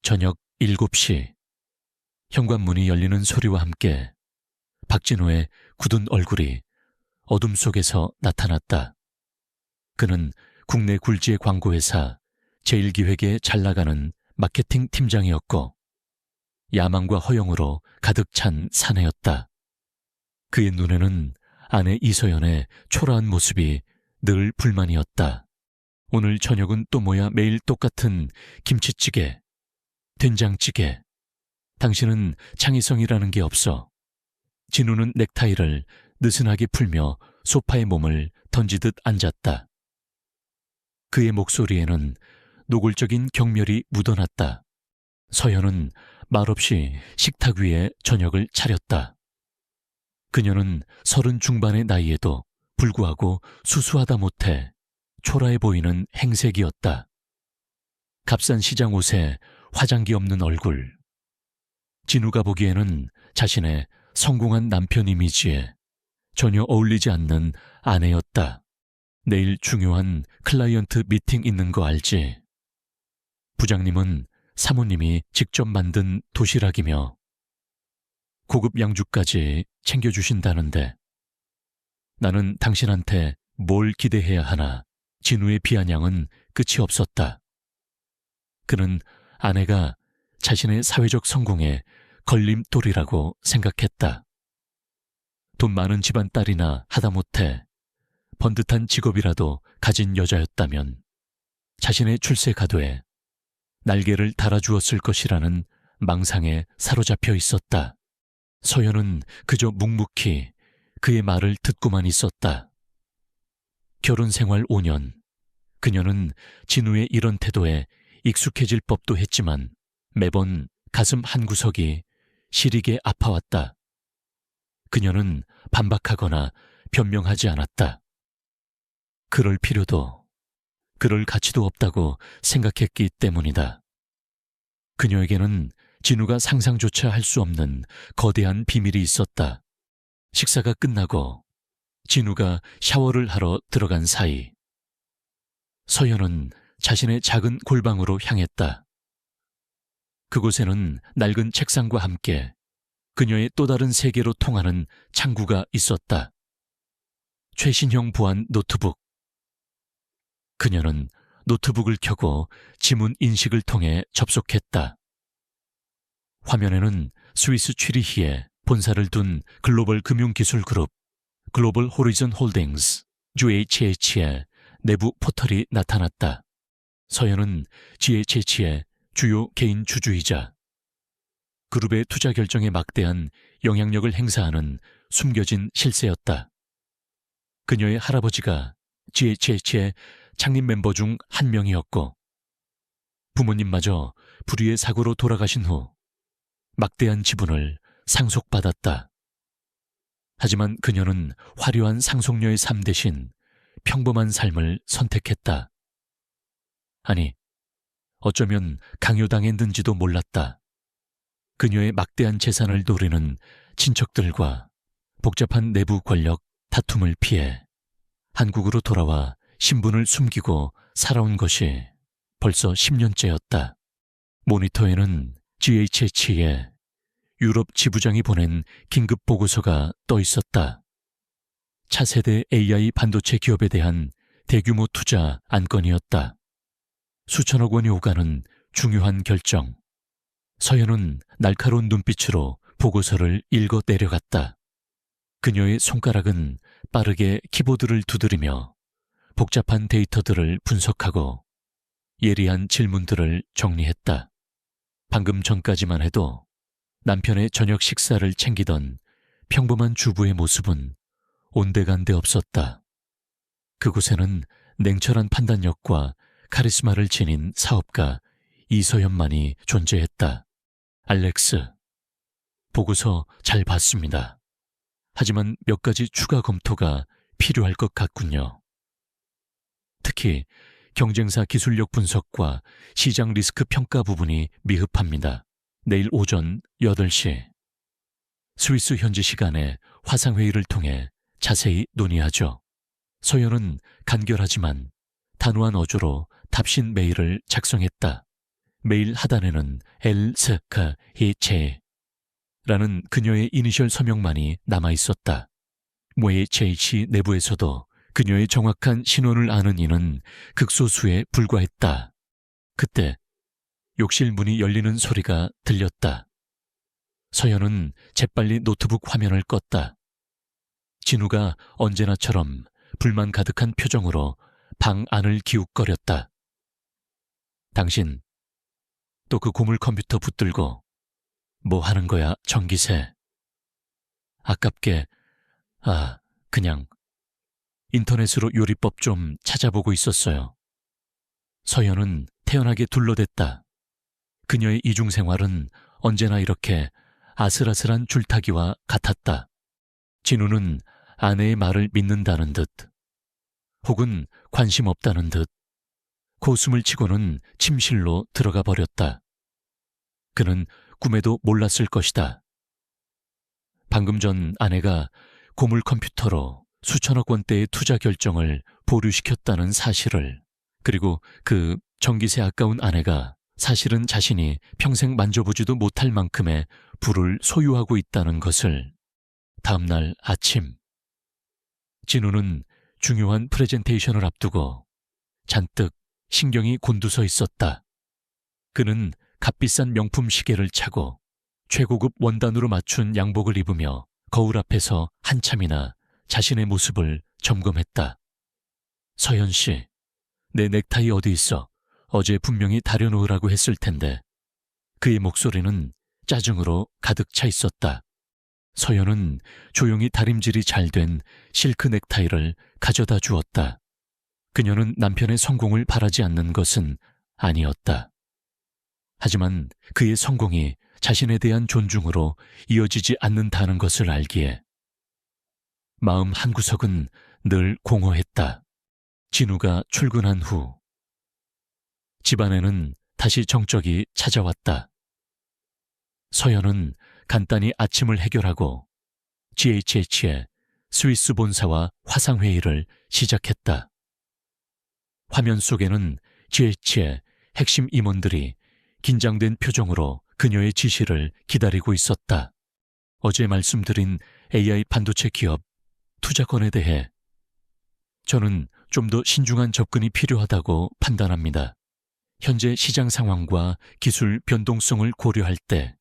저녁 7시 현관문이 열리는 소리와 함께 박진호의 굳은 얼굴이 어둠 속에서 나타났다. 그는 국내 굴지의 광고회사 제1기획에 잘 나가는 마케팅 팀장이었고 야망과 허영으로 가득 찬 사내였다. 그의 눈에는 아내 이서연의 초라한 모습이 늘 불만이었다. 오늘 저녁은 또 뭐야? 매일 똑같은 김치찌개, 된장찌개. 당신은 창의성이라는 게 없어. 진우는 넥타이를 느슨하게 풀며 소파에 몸을 던지듯 앉았다. 그의 목소리에는 노골적인 경멸이 묻어났다. 서연은 말없이 식탁 위에 저녁을 차렸다. 그녀는 30 중반의 나이에도 불구하고 수수하다 못해 초라해 보이는 행색이었다. 값싼 시장 옷에 화장기 없는 얼굴. 진우가 보기에는 자신의 성공한 남편 이미지에 전혀 어울리지 않는 아내였다. 내일 중요한 클라이언트 미팅 있는 거 알지? 부장님은 사모님이 직접 만든 도시락이며 고급 양주까지 챙겨주신다는데 나는 당신한테 뭘 기대해야 하나. 진우의 비아냥은 끝이 없었다. 그는 아내가 자신의 사회적 성공에 걸림돌이라고 생각했다. 돈 많은 집안 딸이나 하다못해 번듯한 직업이라도 가진 여자였다면 자신의 출세 가도에 날개를 달아주었을 것이라는 망상에 사로잡혀 있었다. 서연은 그저 묵묵히 그의 말을 듣고만 있었다. 결혼 생활 5년, 그녀는 진우의 이런 태도에 익숙해질 법도 했지만 매번 가슴 한구석이 시리게 아파왔다. 그녀는 반박하거나 변명하지 않았다. 그럴 필요도, 그럴 가치도 없다고 생각했기 때문이다. 그녀에게는 진우가 상상조차 할 수 없는 거대한 비밀이 있었다. 식사가 끝나고 진우가 샤워를 하러 들어간 사이 서연은 자신의 작은 골방으로 향했다. 그곳에는 낡은 책상과 함께 그녀의 또 다른 세계로 통하는 창구가 있었다. 최신형 보안 노트북. 그녀는 노트북을 켜고 지문 인식을 통해 접속했다. 화면에는 스위스 취리히에 본사를 둔 글로벌 금융기술 그룹 글로벌 호리즌 홀딩스 GHH의 내부 포털이 나타났다. 서연은 GHH의 주요 개인 주주이자 그룹의 투자 결정에 막대한 영향력을 행사하는 숨겨진 실세였다. 그녀의 할아버지가 GHH의 창립 멤버 중 한 명이었고 부모님마저 불의의 사고로 돌아가신 후 막대한 지분을 상속받았다. 하지만 그녀는 화려한 상속녀의 삶 대신 평범한 삶을 선택했다. 아니, 어쩌면 강요당했는지도 몰랐다. 그녀의 막대한 재산을 노리는 친척들과 복잡한 내부 권력 다툼을 피해 한국으로 돌아와 신분을 숨기고 살아온 것이 벌써 10년째였다. 모니터에는 GHH의 유럽 지부장이 보낸 긴급 보고서가 떠 있었다. 차세대 AI 반도체 기업에 대한 대규모 투자 안건이었다. 수천억 원이 오가는 중요한 결정. 서연은 날카로운 눈빛으로 보고서를 읽어 내려갔다. 그녀의 손가락은 빠르게 키보드를 두드리며 복잡한 데이터들을 분석하고 예리한 질문들을 정리했다. 방금 전까지만 해도 남편의 저녁 식사를 챙기던 평범한 주부의 모습은 온데간데 없었다. 그곳에는 냉철한 판단력과 카리스마를 지닌 사업가 이서연만이 존재했다. 알렉스, 보고서 잘 봤습니다. 하지만 몇 가지 추가 검토가 필요할 것 같군요. 특히 경쟁사 기술력 분석과 시장 리스크 평가 부분이 미흡합니다. 내일 오전 8시 스위스 현지 시간에 화상회의를 통해 자세히 논의하죠. 서연은 간결하지만 단호한 어조로 답신 메일을 작성했다. 메일 하단에는 엘스카 히체라는 그녀의 이니셜 서명만이 남아있었다. 모에체이치 내부에서도 그녀의 정확한 신원을 아는 이는 극소수에 불과했다. 그때 욕실 문이 열리는 소리가 들렸다. 서연은 재빨리 노트북 화면을 껐다. 진우가 언제나처럼 불만 가득한 표정으로 방 안을 기웃거렸다. 당신, 또 그 고물 컴퓨터 붙들고 뭐 하는 거야, 전기세. 아깝게, 그냥 인터넷으로 요리법 좀 찾아보고 있었어요. 서연은 태연하게 둘러댔다. 그녀의 이중생활은 언제나 이렇게 아슬아슬한 줄타기와 같았다. 진우는 아내의 말을 믿는다는 듯, 혹은 관심 없다는 듯, 고숨을 치고는 침실로 들어가 버렸다. 그는 꿈에도 몰랐을 것이다. 방금 전 아내가 고물 컴퓨터로 수천억 원대의 투자 결정을 보류시켰다는 사실을, 그리고 그 전기세 아까운 아내가 사실은 자신이 평생 만져보지도 못할 만큼의 부를 소유하고 있다는 것을. 다음 날 아침, 진우는 중요한 프레젠테이션을 앞두고 잔뜩 신경이 곤두서 있었다. 그는 값비싼 명품 시계를 차고 최고급 원단으로 맞춘 양복을 입으며 거울 앞에서 한참이나 자신의 모습을 점검했다. 서연 씨, 내 넥타이 어디 있어? 어제 분명히 다려놓으라고 했을 텐데. 그의 목소리는 짜증으로 가득 차 있었다. 서연은 조용히 다림질이 잘 된 실크 넥타이를 가져다 주었다. 그녀는 남편의 성공을 바라지 않는 것은 아니었다. 하지만 그의 성공이 자신에 대한 존중으로 이어지지 않는다는 것을 알기에 마음 한구석은 늘 공허했다. 진우가 출근한 후 집안에는 다시 정적이 찾아왔다. 서연은 간단히 아침을 해결하고 GHH의 스위스 본사와 화상회의를 시작했다. 화면 속에는 GH의 핵심 임원들이 긴장된 표정으로 그녀의 지시를 기다리고 있었다. 어제 말씀드린 AI 반도체 기업 투자건에 대해 저는 좀 더 신중한 접근이 필요하다고 판단합니다. 현재 시장 상황과 기술 변동성을 고려할 때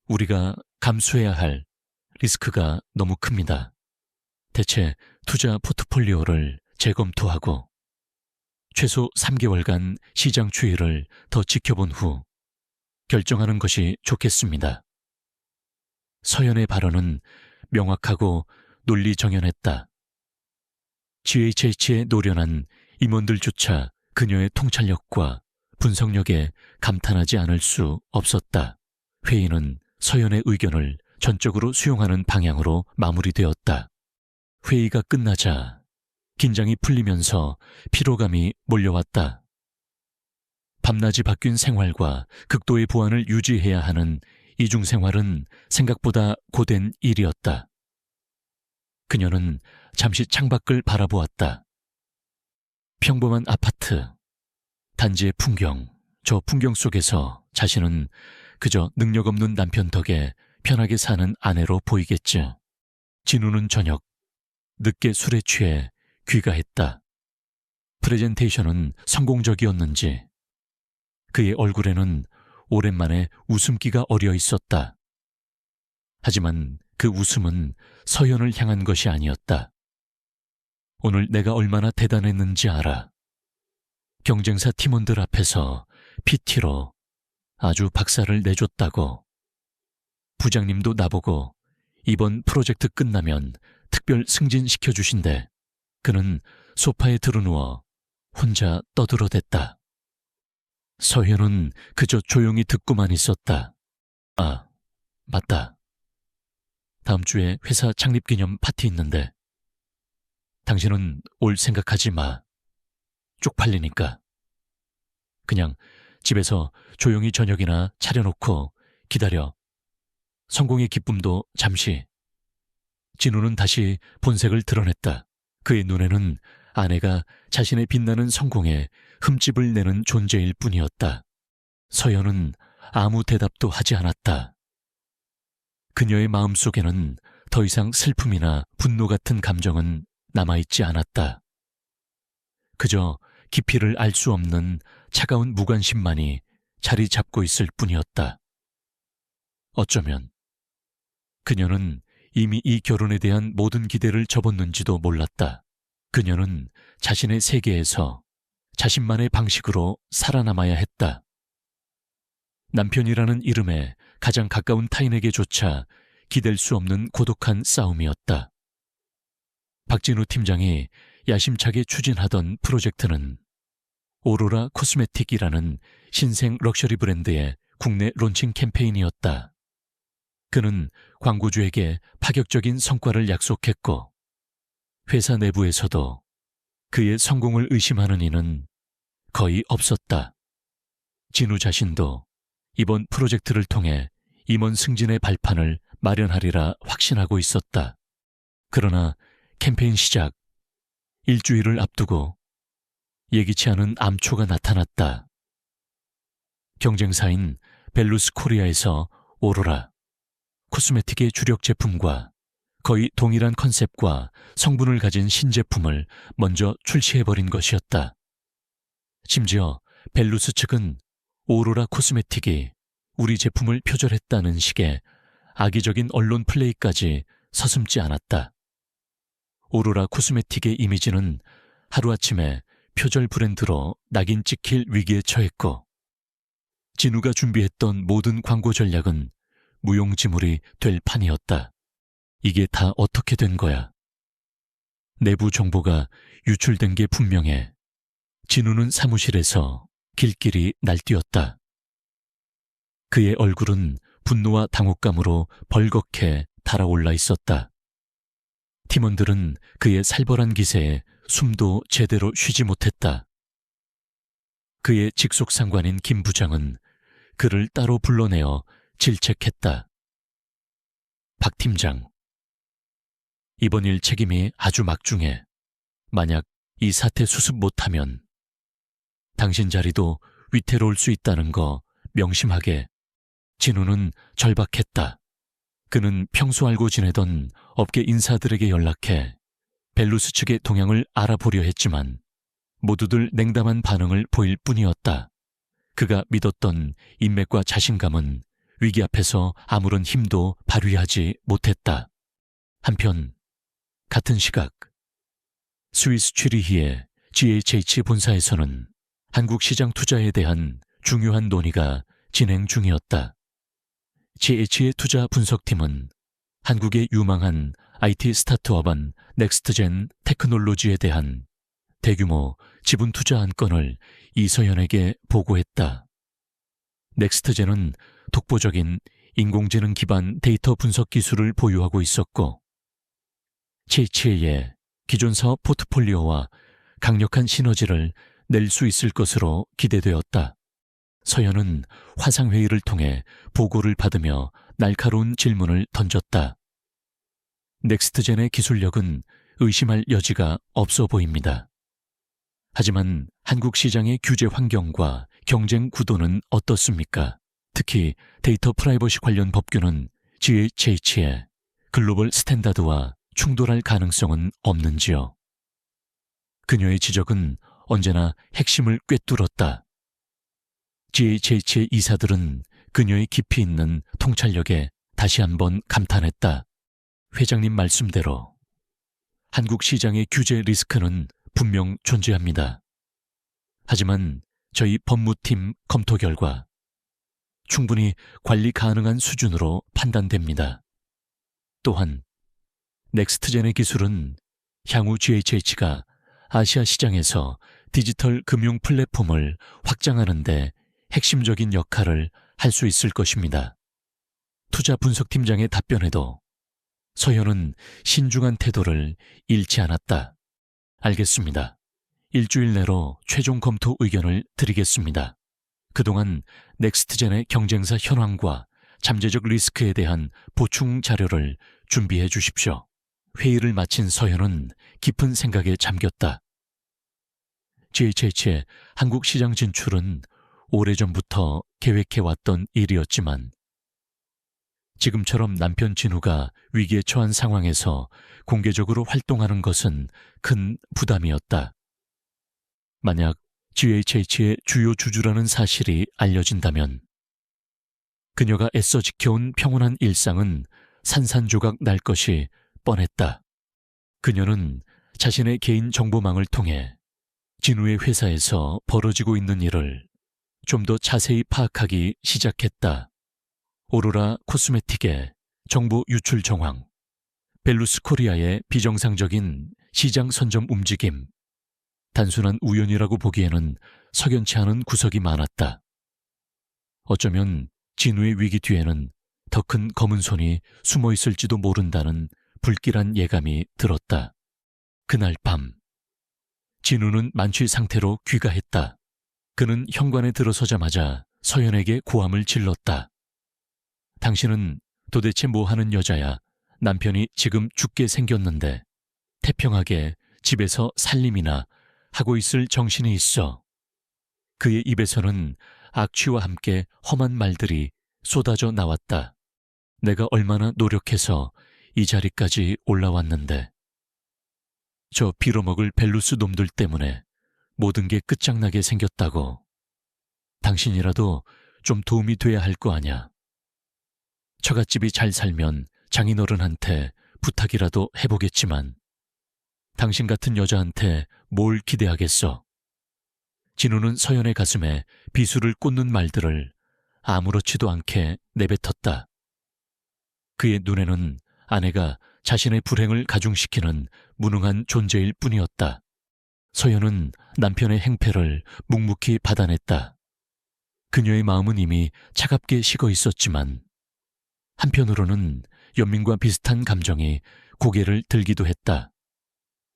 우리가 감수해야 할 리스크가 너무 큽니다. 대체 투자 포트폴리오를 재검토하고 최소 3개월간 시장 추이를 더 지켜본 후 결정하는 것이 좋겠습니다. 서연의 발언은 명확하고 논리정연했다. GHH에 노련한 임원들조차 그녀의 통찰력과 분석력에 감탄하지 않을 수 없었다. 회의는 서연의 의견을 전적으로 수용하는 방향으로 마무리되었다. 회의가 끝나자 긴장이 풀리면서 피로감이 몰려왔다. 밤낮이 바뀐 생활과 극도의 보안을 유지해야 하는 이중생활은 생각보다 고된 일이었다. 그녀는 잠시 창밖을 바라보았다. 평범한 아파트, 단지의 풍경, 저 풍경 속에서 자신은 그저 능력 없는 남편 덕에 편하게 사는 아내로 보이겠지. 진우는 저녁 늦게 술에 취해 귀가했다. 프레젠테이션은 성공적이었는지 그의 얼굴에는 오랜만에 웃음기가 어려 있었다. 하지만 그 웃음은 서연을 향한 것이 아니었다. 오늘 내가 얼마나 대단했는지 알아. 경쟁사 팀원들 앞에서 PT로 아주 박살을 내줬다고. 부장님도 나보고 이번 프로젝트 끝나면 특별 승진시켜 주신대. 그는 소파에 드러누워 혼자 떠들어댔다. 서현은 그저 조용히 듣고만 있었다. 아, 맞다. 다음 주에 회사 창립기념 파티 있는데 당신은 올 생각하지 마. 쪽팔리니까. 그냥 집에서 조용히 저녁이나 차려놓고 기다려. 성공의 기쁨도 잠시. 진우는 다시 본색을 드러냈다. 그의 눈에는 아내가 자신의 빛나는 성공에 흠집을 내는 존재일 뿐이었다. 서연은 아무 대답도 하지 않았다. 그녀의 마음속에는 더 이상 슬픔이나 분노 같은 감정은 남아있지 않았다. 그저 깊이를 알 수 없는 차가운 무관심만이 자리 잡고 있을 뿐이었다. 어쩌면 그녀는 이미 이 결혼에 대한 모든 기대를 접었는지도 몰랐다. 그녀는 자신의 세계에서 자신만의 방식으로 살아남아야 했다. 남편이라는 이름에 가장 가까운 타인에게조차 기댈 수 없는 고독한 싸움이었다. 박진우 팀장이 야심차게 추진하던 프로젝트는 오로라 코스메틱이라는 신생 럭셔리 브랜드의 국내 론칭 캠페인이었다. 그는 광고주에게 파격적인 성과를 약속했고 회사 내부에서도 그의 성공을 의심하는 이는 거의 없었다. 진우 자신도 이번 프로젝트를 통해 임원 승진의 발판을 마련하리라 확신하고 있었다. 그러나 캠페인 시작 일주일을 앞두고 예기치 않은 암초가 나타났다. 경쟁사인 벨루스 코리아에서 오로라 코스메틱의 주력 제품과 거의 동일한 컨셉과 성분을 가진 신제품을 먼저 출시해버린 것이었다. 심지어 벨루스 측은 오로라 코스메틱이 우리 제품을 표절했다는 식의 악의적인 언론 플레이까지 서슴지 않았다. 오로라 코스메틱의 이미지는 하루아침에 표절 브랜드로 낙인 찍힐 위기에 처했고 진우가 준비했던 모든 광고 전략은 무용지물이 될 판이었다. 이게 다 어떻게 된 거야? 내부 정보가 유출된 게 분명해. 진우는 사무실에서 길길이 날뛰었다. 그의 얼굴은 분노와 당혹감으로 벌겋게 달아올라 있었다. 팀원들은 그의 살벌한 기세에 숨도 제대로 쉬지 못했다. 그의 직속 상관인 김 부장은 그를 따로 불러내어 질책했다. 박 팀장, 이번 일 책임이 아주 막중해. 만약 이 사태 수습 못하면 당신 자리도 위태로울 수 있다는 거 명심하게. 진우는 절박했다. 그는 평소 알고 지내던 업계 인사들에게 연락해 벨루스 측의 동향을 알아보려 했지만 모두들 냉담한 반응을 보일 뿐이었다. 그가 믿었던 인맥과 자신감은 위기 앞에서 아무런 힘도 발휘하지 못했다. 한편 같은 시각 스위스 취리히의 GHH 본사에서는 한국 시장 투자에 대한 중요한 논의가 진행 중이었다. GH의 투자 분석팀은 한국의 유망한 IT 스타트업인 넥스트젠 테크놀로지에 대한 대규모 지분 투자 안건을 이서연에게 보고했다. 넥스트젠은 독보적인 인공지능 기반 데이터 분석 기술을 보유하고 있었고 GH의 기존 사업 포트폴리오와 강력한 시너지를 낼 수 있을 것으로 기대되었다. 서연은 화상회의를 통해 보고를 받으며 날카로운 질문을 던졌다. 넥스트젠의 기술력은 의심할 여지가 없어 보입니다. 하지만 한국 시장의 규제 환경과 경쟁 구도는 어떻습니까? 특히 데이터 프라이버시 관련 법규는 GHH의 글로벌 스탠다드와 충돌할 가능성은 없는지요? 그녀의 지적은 언제나 핵심을 꿰뚫었다. GHH의 이사들은 그녀의 깊이 있는 통찰력에 다시 한번 감탄했다. 회장님 말씀대로 한국 시장의 규제 리스크는 분명 존재합니다. 하지만 저희 법무팀 검토 결과 충분히 관리 가능한 수준으로 판단됩니다. 또한 넥스트젠의 기술은 향후 GHH가 아시아 시장에서 디지털 금융 플랫폼을 확장하는 데 핵심적인 역할을 할 수 있을 것입니다. 투자 분석팀장의 답변에도 서현은 신중한 태도를 잃지 않았다. 알겠습니다. 일주일 내로 최종 검토 의견을 드리겠습니다. 그동안 넥스트젠의 경쟁사 현황과 잠재적 리스크에 대한 보충 자료를 준비해 주십시오. 회의를 마친 서현은 깊은 생각에 잠겼다. GHH의 한국 시장 진출은 오래전부터 계획해왔던 일이었지만 지금처럼 남편 진우가 위기에 처한 상황에서 공개적으로 활동하는 것은 큰 부담이었다. 만약 GHH의 주요 주주라는 사실이 알려진다면 그녀가 애써 지켜온 평온한 일상은 산산조각 날 것이 뻔했다. 그녀는 자신의 개인 정보망을 통해 진우의 회사에서 벌어지고 있는 일을 좀 더 자세히 파악하기 시작했다. 오로라 코스메틱의 정보 유출 정황, 벨루스 코리아의 비정상적인 시장 선점 움직임, 단순한 우연이라고 보기에는 석연치 않은 구석이 많았다. 어쩌면 진우의 위기 뒤에는 더 큰 검은 손이 숨어 있을지도 모른다는 불길한 예감이 들었다. 그날 밤, 진우는 만취 상태로 귀가했다. 그는 현관에 들어서자마자 서연에게 고함을 질렀다. 당신은 도대체 뭐 하는 여자야? 남편이 지금 죽게 생겼는데 태평하게 집에서 살림이나 하고 있을 정신이 있어. 그의 입에서는 악취와 함께 험한 말들이 쏟아져 나왔다. 내가 얼마나 노력해서 이 자리까지 올라왔는데 저 빌어먹을 벨루스 놈들 때문에 모든 게 끝장나게 생겼다고. 당신이라도 좀 도움이 돼야 할 거 아냐. 처갓집이 잘 살면 장인어른한테 부탁이라도 해보겠지만 당신 같은 여자한테 뭘 기대하겠어. 진우는 서연의 가슴에 비수를 꽂는 말들을 아무렇지도 않게 내뱉었다. 그의 눈에는 아내가 자신의 불행을 가중시키는 무능한 존재일 뿐이었다. 서연은 남편의 행패를 묵묵히 받아냈다. 그녀의 마음은 이미 차갑게 식어 있었지만 한편으로는 연민과 비슷한 감정이 고개를 들기도 했다.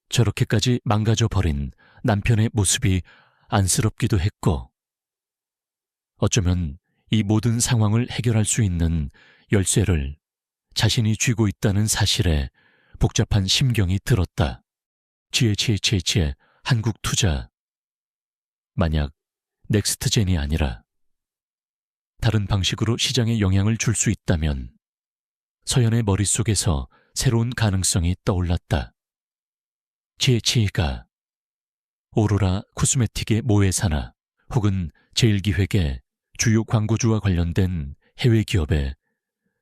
저렇게까지 망가져버린 남편의 모습이 안쓰럽기도 했고 어쩌면 이 모든 상황을 해결할 수 있는 열쇠를 자신이 쥐고 있다는 사실에 복잡한 심경이 들었다. GHH의 한국 투자. 만약 넥스트젠이 아니라 다른 방식으로 시장에 영향을 줄 수 있다면 서연의 머릿속에서 새로운 가능성이 떠올랐다. GH가 오로라 코스메틱의 모회사나 혹은 제일기획의 주요 광고주와 관련된 해외 기업에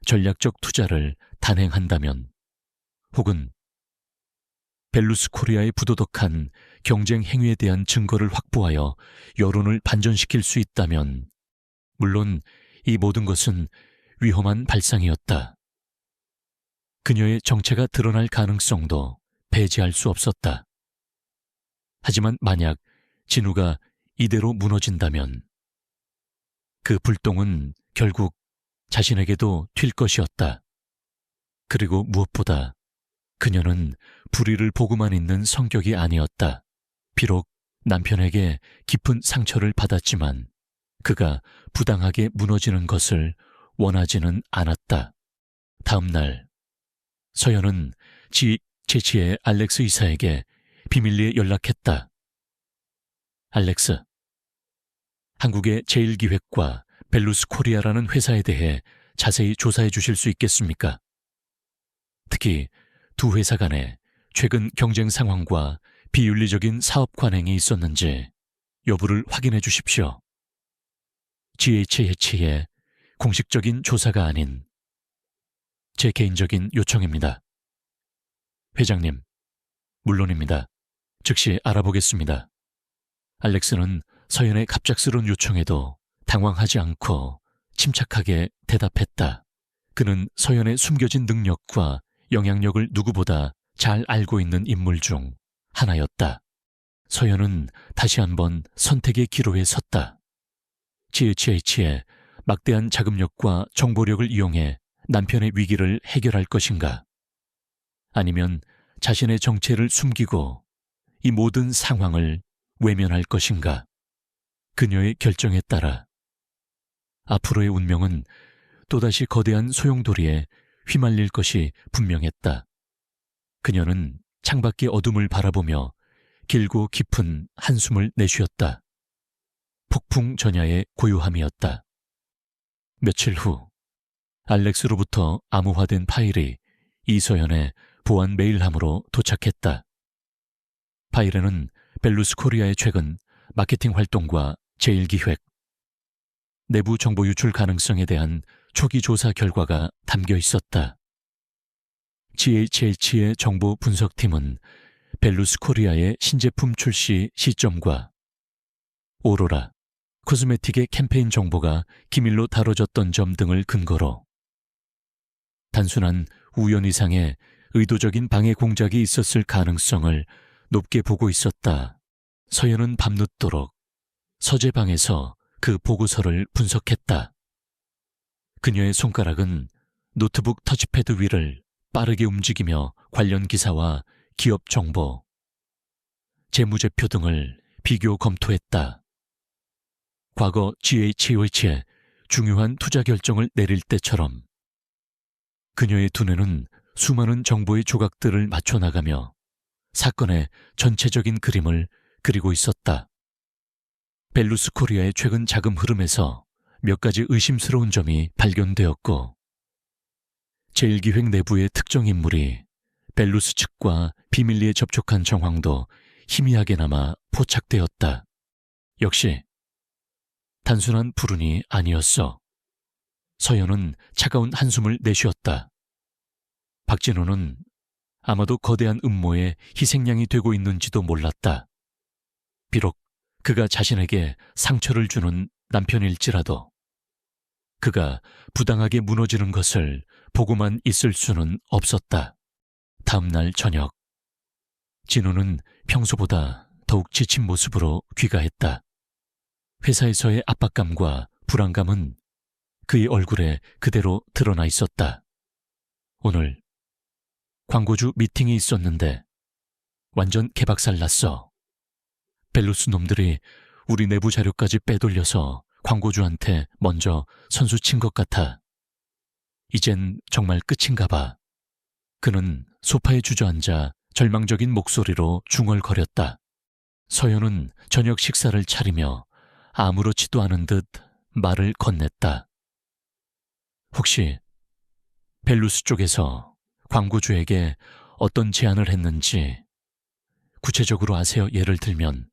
전략적 투자를 단행한다면 혹은 벨루스 코리아의 부도덕한 경쟁 행위에 대한 증거를 확보하여 여론을 반전시킬 수 있다면 물론 이 모든 것은 위험한 발상이었다. 그녀의 정체가 드러날 가능성도 배제할 수 없었다. 하지만 만약 진우가 이대로 무너진다면 그 불똥은 결국 자신에게도 튈 것이었다. 그리고 무엇보다 그녀는 불의를 보고만 있는 성격이 아니었다. 비록 남편에게 깊은 상처를 받았지만 그가 부당하게 무너지는 것을 원하지는 않았다. 다음 날 서연은 GH의 알렉스 이사에게 비밀리에 연락했다. 알렉스, 한국의 제일기획과 벨루스 코리아라는 회사에 대해 자세히 조사해 주실 수 있겠습니까? 특히 두 회사 간에 최근 경쟁 상황과 비윤리적인 사업 관행이 있었는지 여부를 확인해 주십시오. GH의 공식적인 조사가 아닌 제 개인적인 요청입니다. 회장님, 물론입니다. 즉시 알아보겠습니다. 알렉스는 서연의 갑작스러운 요청에도 당황하지 않고 침착하게 대답했다. 그는 서연의 숨겨진 능력과 영향력을 누구보다 잘 알고 있는 인물 중 하나였다. 서연은 다시 한번 선택의 기로에 섰다. GH의 막대한 자금력과 정보력을 이용해 남편의 위기를 해결할 것인가? 아니면 자신의 정체를 숨기고 이 모든 상황을 외면할 것인가? 그녀의 결정에 따라 앞으로의 운명은 또다시 거대한 소용돌이에 휘말릴 것이 분명했다. 그녀는 창밖의 어둠을 바라보며 길고 깊은 한숨을 내쉬었다. 폭풍 전야의 고요함이었다. 며칠 후 알렉스로부터 암호화된 파일이 이서연의 보안 메일함으로 도착했다. 파일에는 벨루스 코리아의 최근 마케팅 활동과 제일기획, 내부 정보 유출 가능성에 대한 초기 조사 결과가 담겨 있었다. GHH의 정보 분석팀은 벨루스 코리아의 신제품 출시 시점과 오로라, 코스메틱의 캠페인 정보가 기밀로 다뤄졌던 점 등을 근거로 단순한 우연 이상의 의도적인 방해 공작이 있었을 가능성을 높게 보고 있었다. 서연은 밤늦도록 서재방에서 그 보고서를 분석했다. 그녀의 손가락은 노트북 터치패드 위를 빠르게 움직이며 관련 기사와 기업 정보, 재무제표 등을 비교 검토했다. 과거 GHOH의 중요한 투자 결정을 내릴 때처럼 그녀의 두뇌는 수많은 정보의 조각들을 맞춰나가며 사건의 전체적인 그림을 그리고 있었다. 벨루스 코리아의 최근 자금 흐름에서 몇 가지 의심스러운 점이 발견되었고, 제1기획 내부의 특정 인물이 벨루스 측과 비밀리에 접촉한 정황도 희미하게나마 포착되었다. 역시 단순한 불운이 아니었어. 서연은 차가운 한숨을 내쉬었다. 박진우는 아마도 거대한 음모의 희생양이 되고 있는지도 몰랐다. 비록 그가 자신에게 상처를 주는 남편일지라도 그가 부당하게 무너지는 것을 보고만 있을 수는 없었다. 다음 날 저녁, 진우는 평소보다 더욱 지친 모습으로 귀가했다. 회사에서의 압박감과 불안감은 그의 얼굴에 그대로 드러나 있었다. 오늘 광고주 미팅이 있었는데 완전 개박살 났어. 벨루스 놈들이 우리 내부 자료까지 빼돌려서 광고주한테 먼저 선수 친 것 같아. 이젠 정말 끝인가 봐. 그는 소파에 주저앉아 절망적인 목소리로 중얼거렸다. 서연은 저녁 식사를 차리며 아무렇지도 않은 듯 말을 건넸다. 혹시 벨루스 쪽에서 광고주에게 어떤 제안을 했는지 구체적으로 아세요? 예를 들면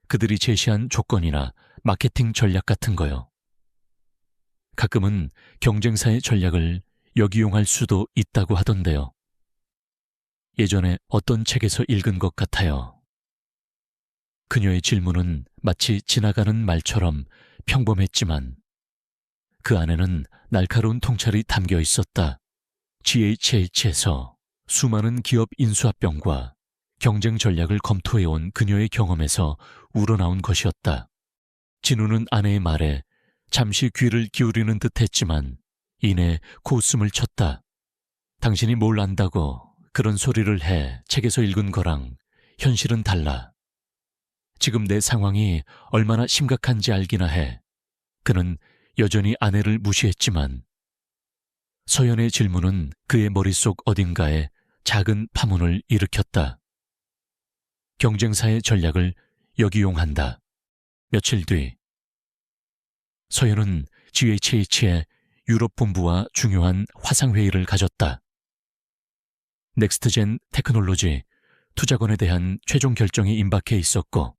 그들이 제시한 조건이나 마케팅 전략 같은 거요. 가끔은 경쟁사의 전략을 역이용할 수도 있다고 하던데요. 예전에 어떤 책에서 읽은 것 같아요. 그녀의 질문은 마치 지나가는 말처럼 평범했지만 그 안에는 날카로운 통찰이 담겨 있었다. GHH에서 수많은 기업 인수합병과 경쟁 전략을 검토해온 그녀의 경험에서 우러나온 것이었다. 진우는 아내의 말에 잠시 귀를 기울이는 듯 했지만 이내 코웃음을 쳤다. 당신이 뭘 안다고 그런 소리를 해. 책에서 읽은 거랑 현실은 달라. 지금 내 상황이 얼마나 심각한지 알기나 해. 그는 여전히 아내를 무시했지만 서연의 질문은 그의 머릿속 어딘가에 작은 파문을 일으켰다. 경쟁사의 전략을 역이용한다. 며칠 뒤 서연은 GHH의 유럽 본부와 중요한 화상회의를 가졌다. 넥스트젠 테크놀로지 투자건에 대한 최종 결정이 임박해 있었고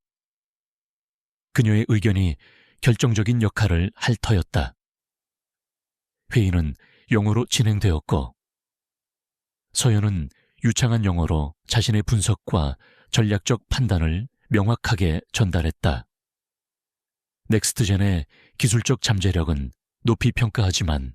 그녀의 의견이 결정적인 역할을 할 터였다. 회의는 영어로 진행되었고 서연은 유창한 영어로 자신의 분석과 전략적 판단을 명확하게 전달했다. 넥스트젠의 기술적 잠재력은 높이 평가하지만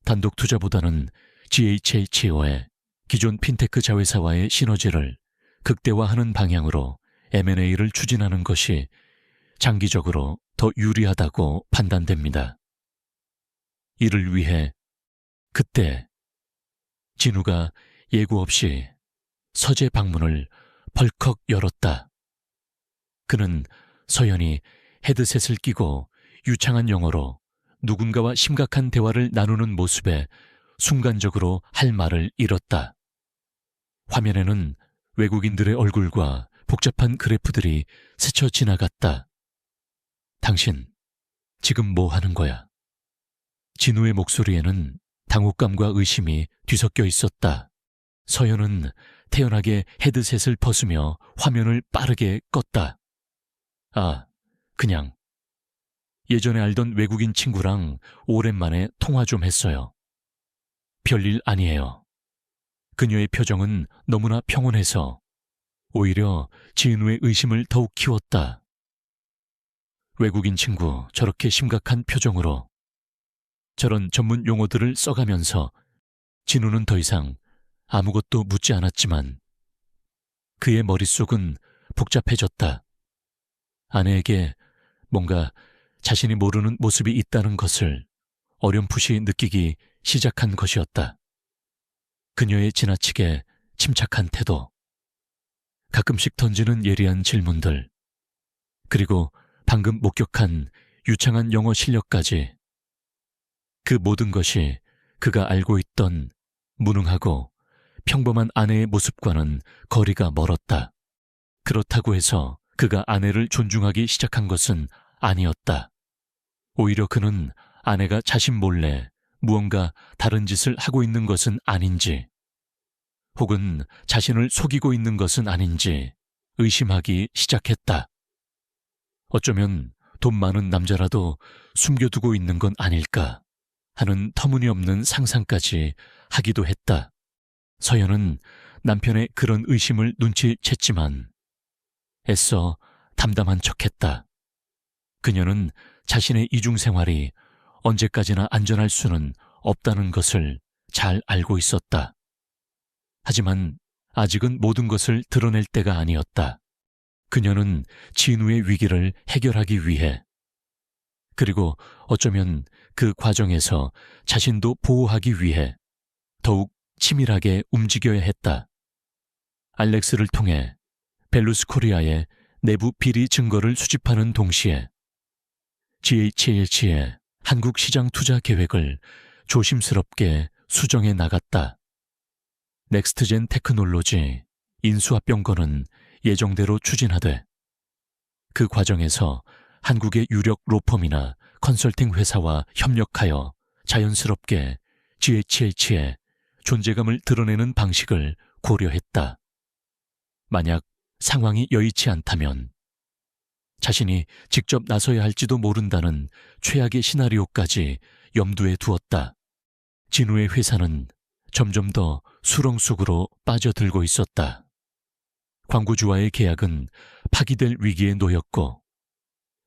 단독 투자보다는 GHHO의 기존 핀테크 자회사와의 시너지를 극대화하는 방향으로 M&A를 추진하는 것이 장기적으로 더 유리하다고 판단됩니다. 이를 위해 그때 진우가 예고 없이 서재 방문을 벌컥 열었다. 그는 서연이 헤드셋을 끼고 유창한 영어로 누군가와 심각한 대화를 나누는 모습에 순간적으로 할 말을 잃었다. 화면에는 외국인들의 얼굴과 복잡한 그래프들이 스쳐 지나갔다. 당신, 지금 뭐 하는 거야? 진우의 목소리에는 당혹감과 의심이 뒤섞여 있었다. 서연은 태연하게 헤드셋을 벗으며 화면을 빠르게 껐다. 아, 그냥 예전에 알던 외국인 친구랑 오랜만에 통화 좀 했어요. 별일 아니에요. 그녀의 표정은 너무나 평온해서 오히려 진우의 의심을 더욱 키웠다. 외국인 친구 저렇게 심각한 표정으로 저런 전문 용어들을 써가면서 진우는 더 이상 아무것도 묻지 않았지만 그의 머릿속은 복잡해졌다. 아내에게 뭔가 자신이 모르는 모습이 있다는 것을 어렴풋이 느끼기 시작한 것이었다. 그녀의 지나치게 침착한 태도, 가끔씩 던지는 예리한 질문들, 그리고 방금 목격한 유창한 영어 실력까지 그 모든 것이 그가 알고 있던 무능하고 평범한 아내의 모습과는 거리가 멀었다. 그렇다고 해서 그가 아내를 존중하기 시작한 것은 아니었다. 오히려 그는 아내가 자신 몰래 무언가 다른 짓을 하고 있는 것은 아닌지, 혹은 자신을 속이고 있는 것은 아닌지 의심하기 시작했다. 어쩌면 돈 많은 남자라도 숨겨두고 있는 건 아닐까 하는 터무니없는 상상까지 하기도 했다. 서연은 남편의 그런 의심을 눈치챘지만 애써 담담한 척했다. 그녀는 자신의 이중생활이 언제까지나 안전할 수는 없다는 것을 잘 알고 있었다. 하지만 아직은 모든 것을 드러낼 때가 아니었다. 그녀는 진우의 위기를 해결하기 위해, 그리고 어쩌면 그 과정에서 자신도 보호하기 위해 더욱 치밀하게 움직여야 했다. 알렉스를 통해 벨루스 코리아의 내부 비리 증거를 수집하는 동시에 GHLG의 한국 시장 투자 계획을 조심스럽게 수정해 나갔다. 넥스트젠 테크놀로지 인수합병건은 예정대로 추진하되 그 과정에서 한국의 유력 로펌이나 컨설팅 회사와 협력하여 자연스럽게 GHH의 존재감을 드러내는 방식을 고려했다. 만약 상황이 여의치 않다면 자신이 직접 나서야 할지도 모른다는 최악의 시나리오까지 염두에 두었다. 진우의 회사는 점점 더 수렁 속으로 빠져들고 있었다. 광고주와의 계약은 파기될 위기에 놓였고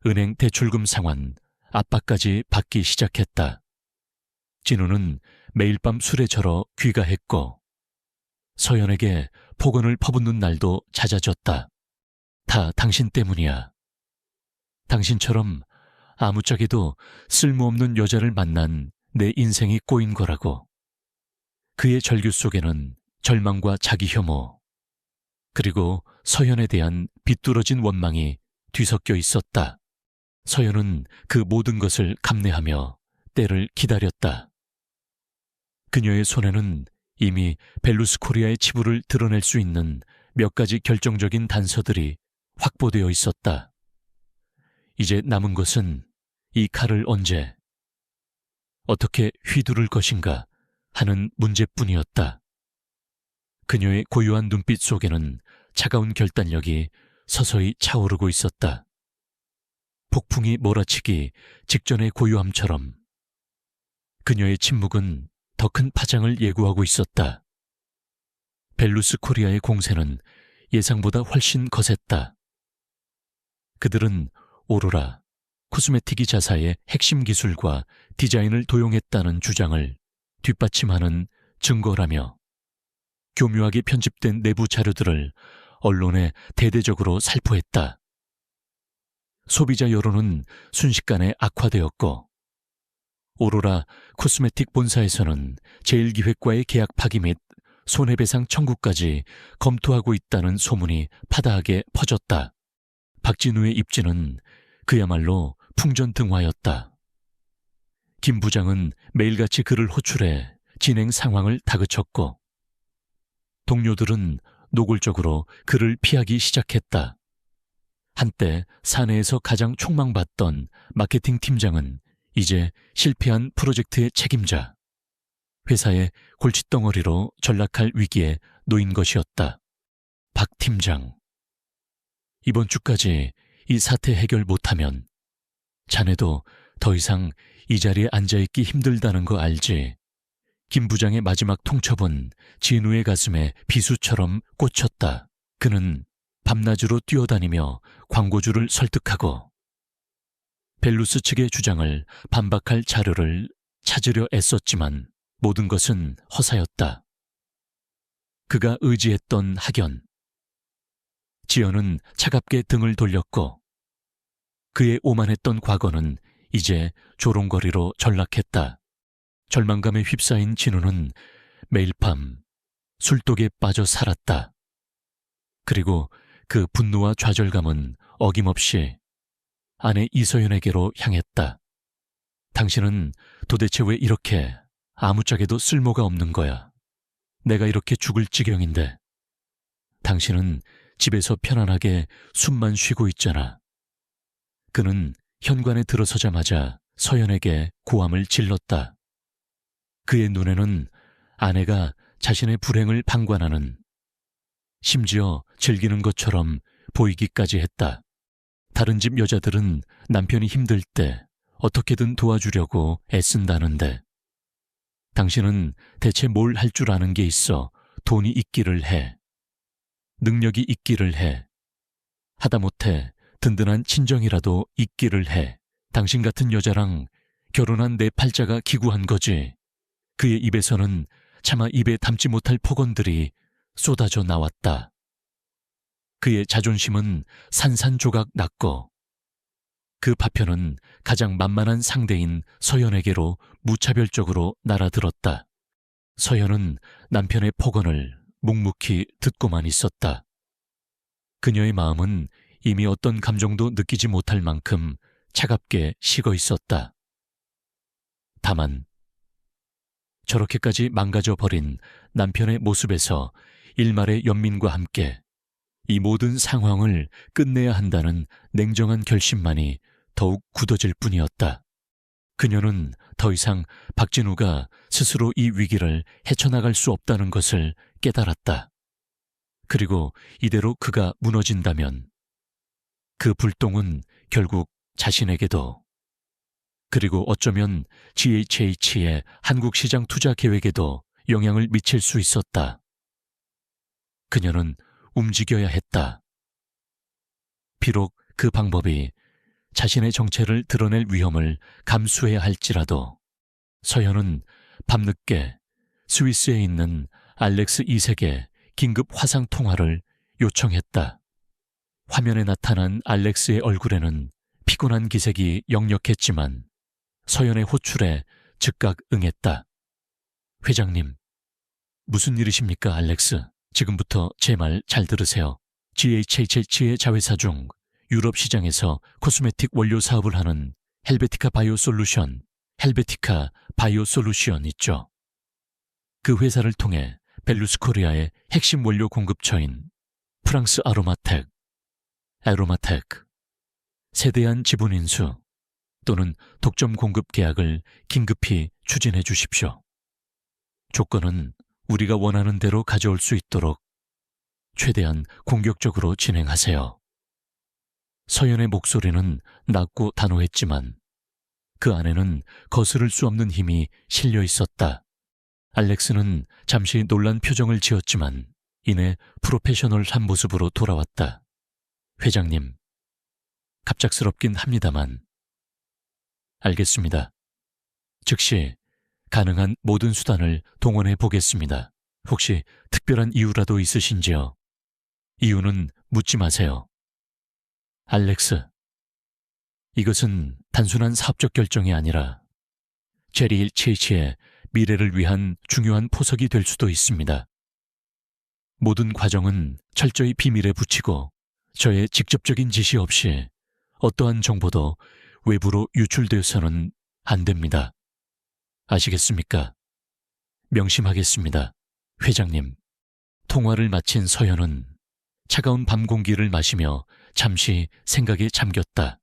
은행 대출금 상환, 압박까지 받기 시작했다. 진우는 매일 밤 술에 절어 귀가했고 서연에게 폭언을 퍼붓는 날도 잦아졌다. 다 당신 때문이야. 당신처럼 아무짝에도 쓸모없는 여자를 만난 내 인생이 꼬인 거라고. 그의 절규 속에는 절망과 자기 혐오, 그리고 서연에 대한 비뚤어진 원망이 뒤섞여 있었다. 서연은 그 모든 것을 감내하며 때를 기다렸다. 그녀의 손에는 이미 벨루스 코리아의 치부를 드러낼 수 있는 몇 가지 결정적인 단서들이 확보되어 있었다. 이제 남은 것은 이 칼을 언제, 어떻게 휘두를 것인가 하는 문제뿐이었다. 그녀의 고요한 눈빛 속에는 차가운 결단력이 서서히 차오르고 있었다. 폭풍이 몰아치기 직전의 고요함처럼 그녀의 침묵은 더 큰 파장을 예고하고 있었다. 벨루스 코리아의 공세는 예상보다 훨씬 거셌다. 그들은 오로라, 코스메틱이 자사의 핵심 기술과 디자인을 도용했다는 주장을 뒷받침하는 증거라며 교묘하게 편집된 내부 자료들을 언론에 대대적으로 살포했다. 소비자 여론은 순식간에 악화되었고 오로라 코스메틱 본사에서는 제1기획과의 계약 파기 및 손해배상 청구까지 검토하고 있다는 소문이 파다하게 퍼졌다. 박진우의 입지는 그야말로 풍전등화였다. 김 부장은 매일같이 그를 호출해 진행 상황을 다그쳤고 동료들은 노골적으로 그를 피하기 시작했다. 한때 사내에서 가장 촉망받던 마케팅 팀장은 이제 실패한 프로젝트의 책임자, 회사의 골칫덩어리로 전락할 위기에 놓인 것이었다. 박 팀장, 이번 주까지 이 사태 해결 못하면 자네도 더 이상 이 자리에 앉아있기 힘들다는 거 알지? 김 부장의 마지막 통첩은 진우의 가슴에 비수처럼 꽂혔다. 그는 밤낮으로 뛰어다니며 광고주를 설득하고 벨루스 측의 주장을 반박할 자료를 찾으려 애썼지만 모든 것은 허사였다. 그가 의지했던 학연. 지연은 차갑게 등을 돌렸고 그의 오만했던 과거는 이제 조롱거리로 전락했다. 절망감에 휩싸인 진우는 매일 밤 술독에 빠져 살았다. 그리고 그 분노와 좌절감은 어김없이 아내 이서연에게로 향했다. 당신은 도대체 왜 이렇게 아무짝에도 쓸모가 없는 거야. 내가 이렇게 죽을 지경인데 당신은 집에서 편안하게 숨만 쉬고 있잖아. 그는 현관에 들어서자마자 서연에게 고함을 질렀다. 그의 눈에는 아내가 자신의 불행을 방관하는, 심지어 즐기는 것처럼 보이기까지 했다. 다른 집 여자들은 남편이 힘들 때 어떻게든 도와주려고 애쓴다는데 당신은 대체 뭘 할 줄 아는 게 있어 돈이 있기를 해. 능력이 있기를 해. 하다못해 든든한 친정이라도 있기를 해. 당신 같은 여자랑 결혼한 내 팔자가 기구한 거지. 그의 입에서는 차마 입에 담지 못할 폭언들이 쏟아져 나왔다. 그의 자존심은 산산조각 났고 그 파편은 가장 만만한 상대인 서연에게로 무차별적으로 날아들었다. 서연은 남편의 폭언을 묵묵히 듣고만 있었다. 그녀의 마음은 이미 어떤 감정도 느끼지 못할 만큼 차갑게 식어 있었다. 다만 저렇게까지 망가져버린 남편의 모습에서 일말의 연민과 함께 이 모든 상황을 끝내야 한다는 냉정한 결심만이 더욱 굳어질 뿐이었다. 그녀는 더 이상 박진우가 스스로 이 위기를 헤쳐나갈 수 없다는 것을 깨달았다. 그리고 이대로 그가 무너진다면 그 불똥은 결국 자신에게도, 그리고 어쩌면 GHH의 한국 시장 투자 계획에도 영향을 미칠 수 있었다. 그녀는 움직여야 했다. 비록 그 방법이 자신의 정체를 드러낼 위험을 감수해야 할지라도 서연은 밤늦게 스위스에 있는 알렉스 2세에게 긴급 화상 통화를 요청했다. 화면에 나타난 알렉스의 얼굴에는 피곤한 기색이 역력했지만 서연의 호출에 즉각 응했다. 회장님, 무슨 일이십니까, 알렉스? 지금부터 제 말 잘 들으세요. GHH의 자회사 중 유럽 시장에서 코스메틱 원료 사업을 하는 헬베티카 바이오 솔루션, 있죠. 그 회사를 통해 벨루스 코리아의 핵심 원료 공급처인 프랑스 아로마텍, 세대한 지분 인수 또는 독점 공급 계약을 긴급히 추진해 주십시오. 조건은 우리가 원하는 대로 가져올 수 있도록 최대한 공격적으로 진행하세요. 서연의 목소리는 낮고 단호했지만 그 안에는 거스를 수 없는 힘이 실려 있었다. 알렉스는 잠시 놀란 표정을 지었지만 이내 프로페셔널한 모습으로 돌아왔다. 회장님, 갑작스럽긴 합니다만. 알겠습니다. 즉시 가능한 모든 수단을 동원해 보겠습니다. 혹시 특별한 이유라도 있으신지요? 이유는 묻지 마세요. 알렉스, 이것은 단순한 사업적 결정이 아니라 GHH의 미래를 위한 중요한 포석이 될 수도 있습니다. 모든 과정은 철저히 비밀에 붙이고 저의 직접적인 지시 없이 어떠한 정보도 외부로 유출되어서는 안 됩니다. 아시겠습니까? 명심하겠습니다. 회장님. 통화를 마친 서연은 차가운 밤 공기를 마시며 잠시 생각에 잠겼다.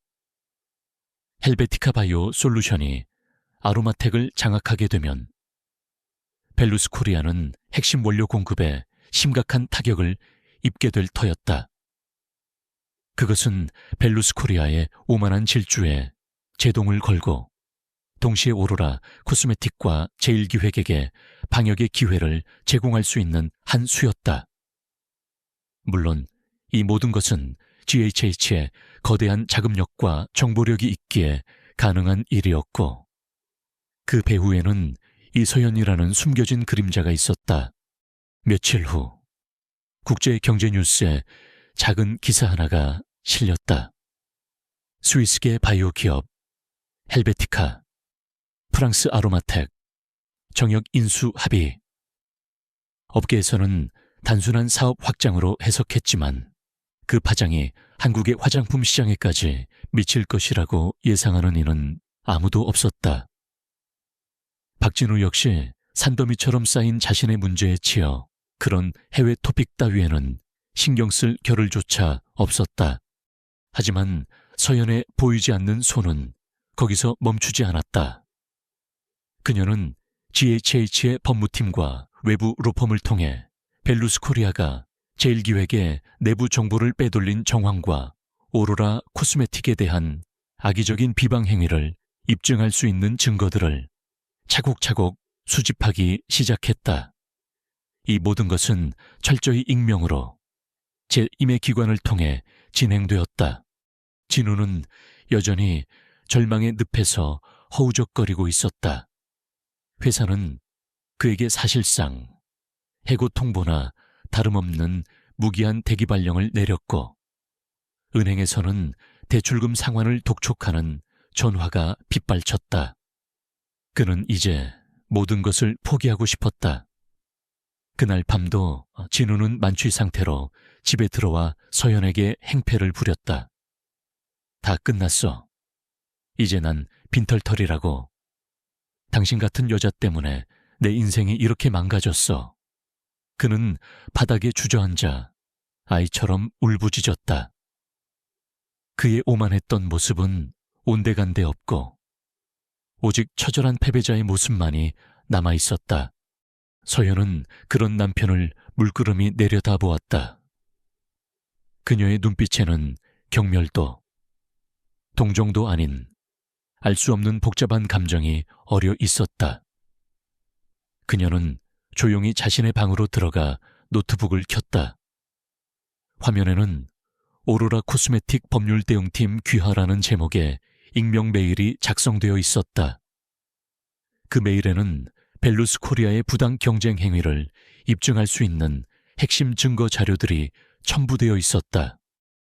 헬베티카 바이오 솔루션이 아로마텍을 장악하게 되면 벨루스 코리아는 핵심 원료 공급에 심각한 타격을 입게 될 터였다. 그것은 벨루스 코리아의 오만한 질주에 제동을 걸고 동시에 오로라 코스메틱과 제1기획에게 방역의 기회를 제공할 수 있는 한 수였다. 물론 이 모든 것은 GHH의 거대한 자금력과 정보력이 있기에 가능한 일이었고 그 배후에는 이서연이라는 숨겨진 그림자가 있었다. 며칠 후 국제경제뉴스에 작은 기사 하나가 실렸다. 스위스계 바이오 기업 헬베티카, 프랑스 아로마텍, 정역 인수 합의. 업계에서는 단순한 사업 확장으로 해석했지만 그 파장이 한국의 화장품 시장에까지 미칠 것이라고 예상하는 이는 아무도 없었다. 박진우 역시 산더미처럼 쌓인 자신의 문제에 치여 그런 해외 토픽 따위에는 신경 쓸 겨를조차 없었다. 하지만 서연의 보이지 않는 손은 거기서 멈추지 않았다. 그녀는 GHH의 법무팀과 외부 로펌을 통해 벨루스 코리아가 제1기획의 내부 정보를 빼돌린 정황과 오로라 코스메틱에 대한 악의적인 비방 행위를 입증할 수 있는 증거들을 차곡차곡 수집하기 시작했다. 이 모든 것은 철저히 익명으로 제1의 기관을 통해 진행되었다. 진우는 여전히 절망의 늪에서 허우적거리고 있었다. 회사는 그에게 사실상 해고 통보나 다름없는 무기한 대기 발령을 내렸고 은행에서는 대출금 상환을 독촉하는 전화가 빗발쳤다. 그는 이제 모든 것을 포기하고 싶었다. 그날 밤도 진우는 만취 상태로 집에 들어와 서연에게 행패를 부렸다. 다 끝났어. 이제 난 빈털털이라고. 당신 같은 여자 때문에 내 인생이 이렇게 망가졌어. 그는 바닥에 주저앉아 아이처럼 울부짖었다. 그의 오만했던 모습은 온데간데 없고 오직 처절한 패배자의 모습만이 남아있었다. 서연은 그런 남편을 물끄러미 내려다보았다. 그녀의 눈빛에는 경멸도, 동정도 아닌 알 수 없는 복잡한 감정이 어려 있었다. 그녀는 조용히 자신의 방으로 들어가 노트북을 켰다. 화면에는 오로라 코스메틱 법률대응팀 귀하라는 제목의 익명 메일이 작성되어 있었다. 그 메일에는 벨루스 코리아의 부당 경쟁 행위를 입증할 수 있는 핵심 증거 자료들이 첨부되어 있었다.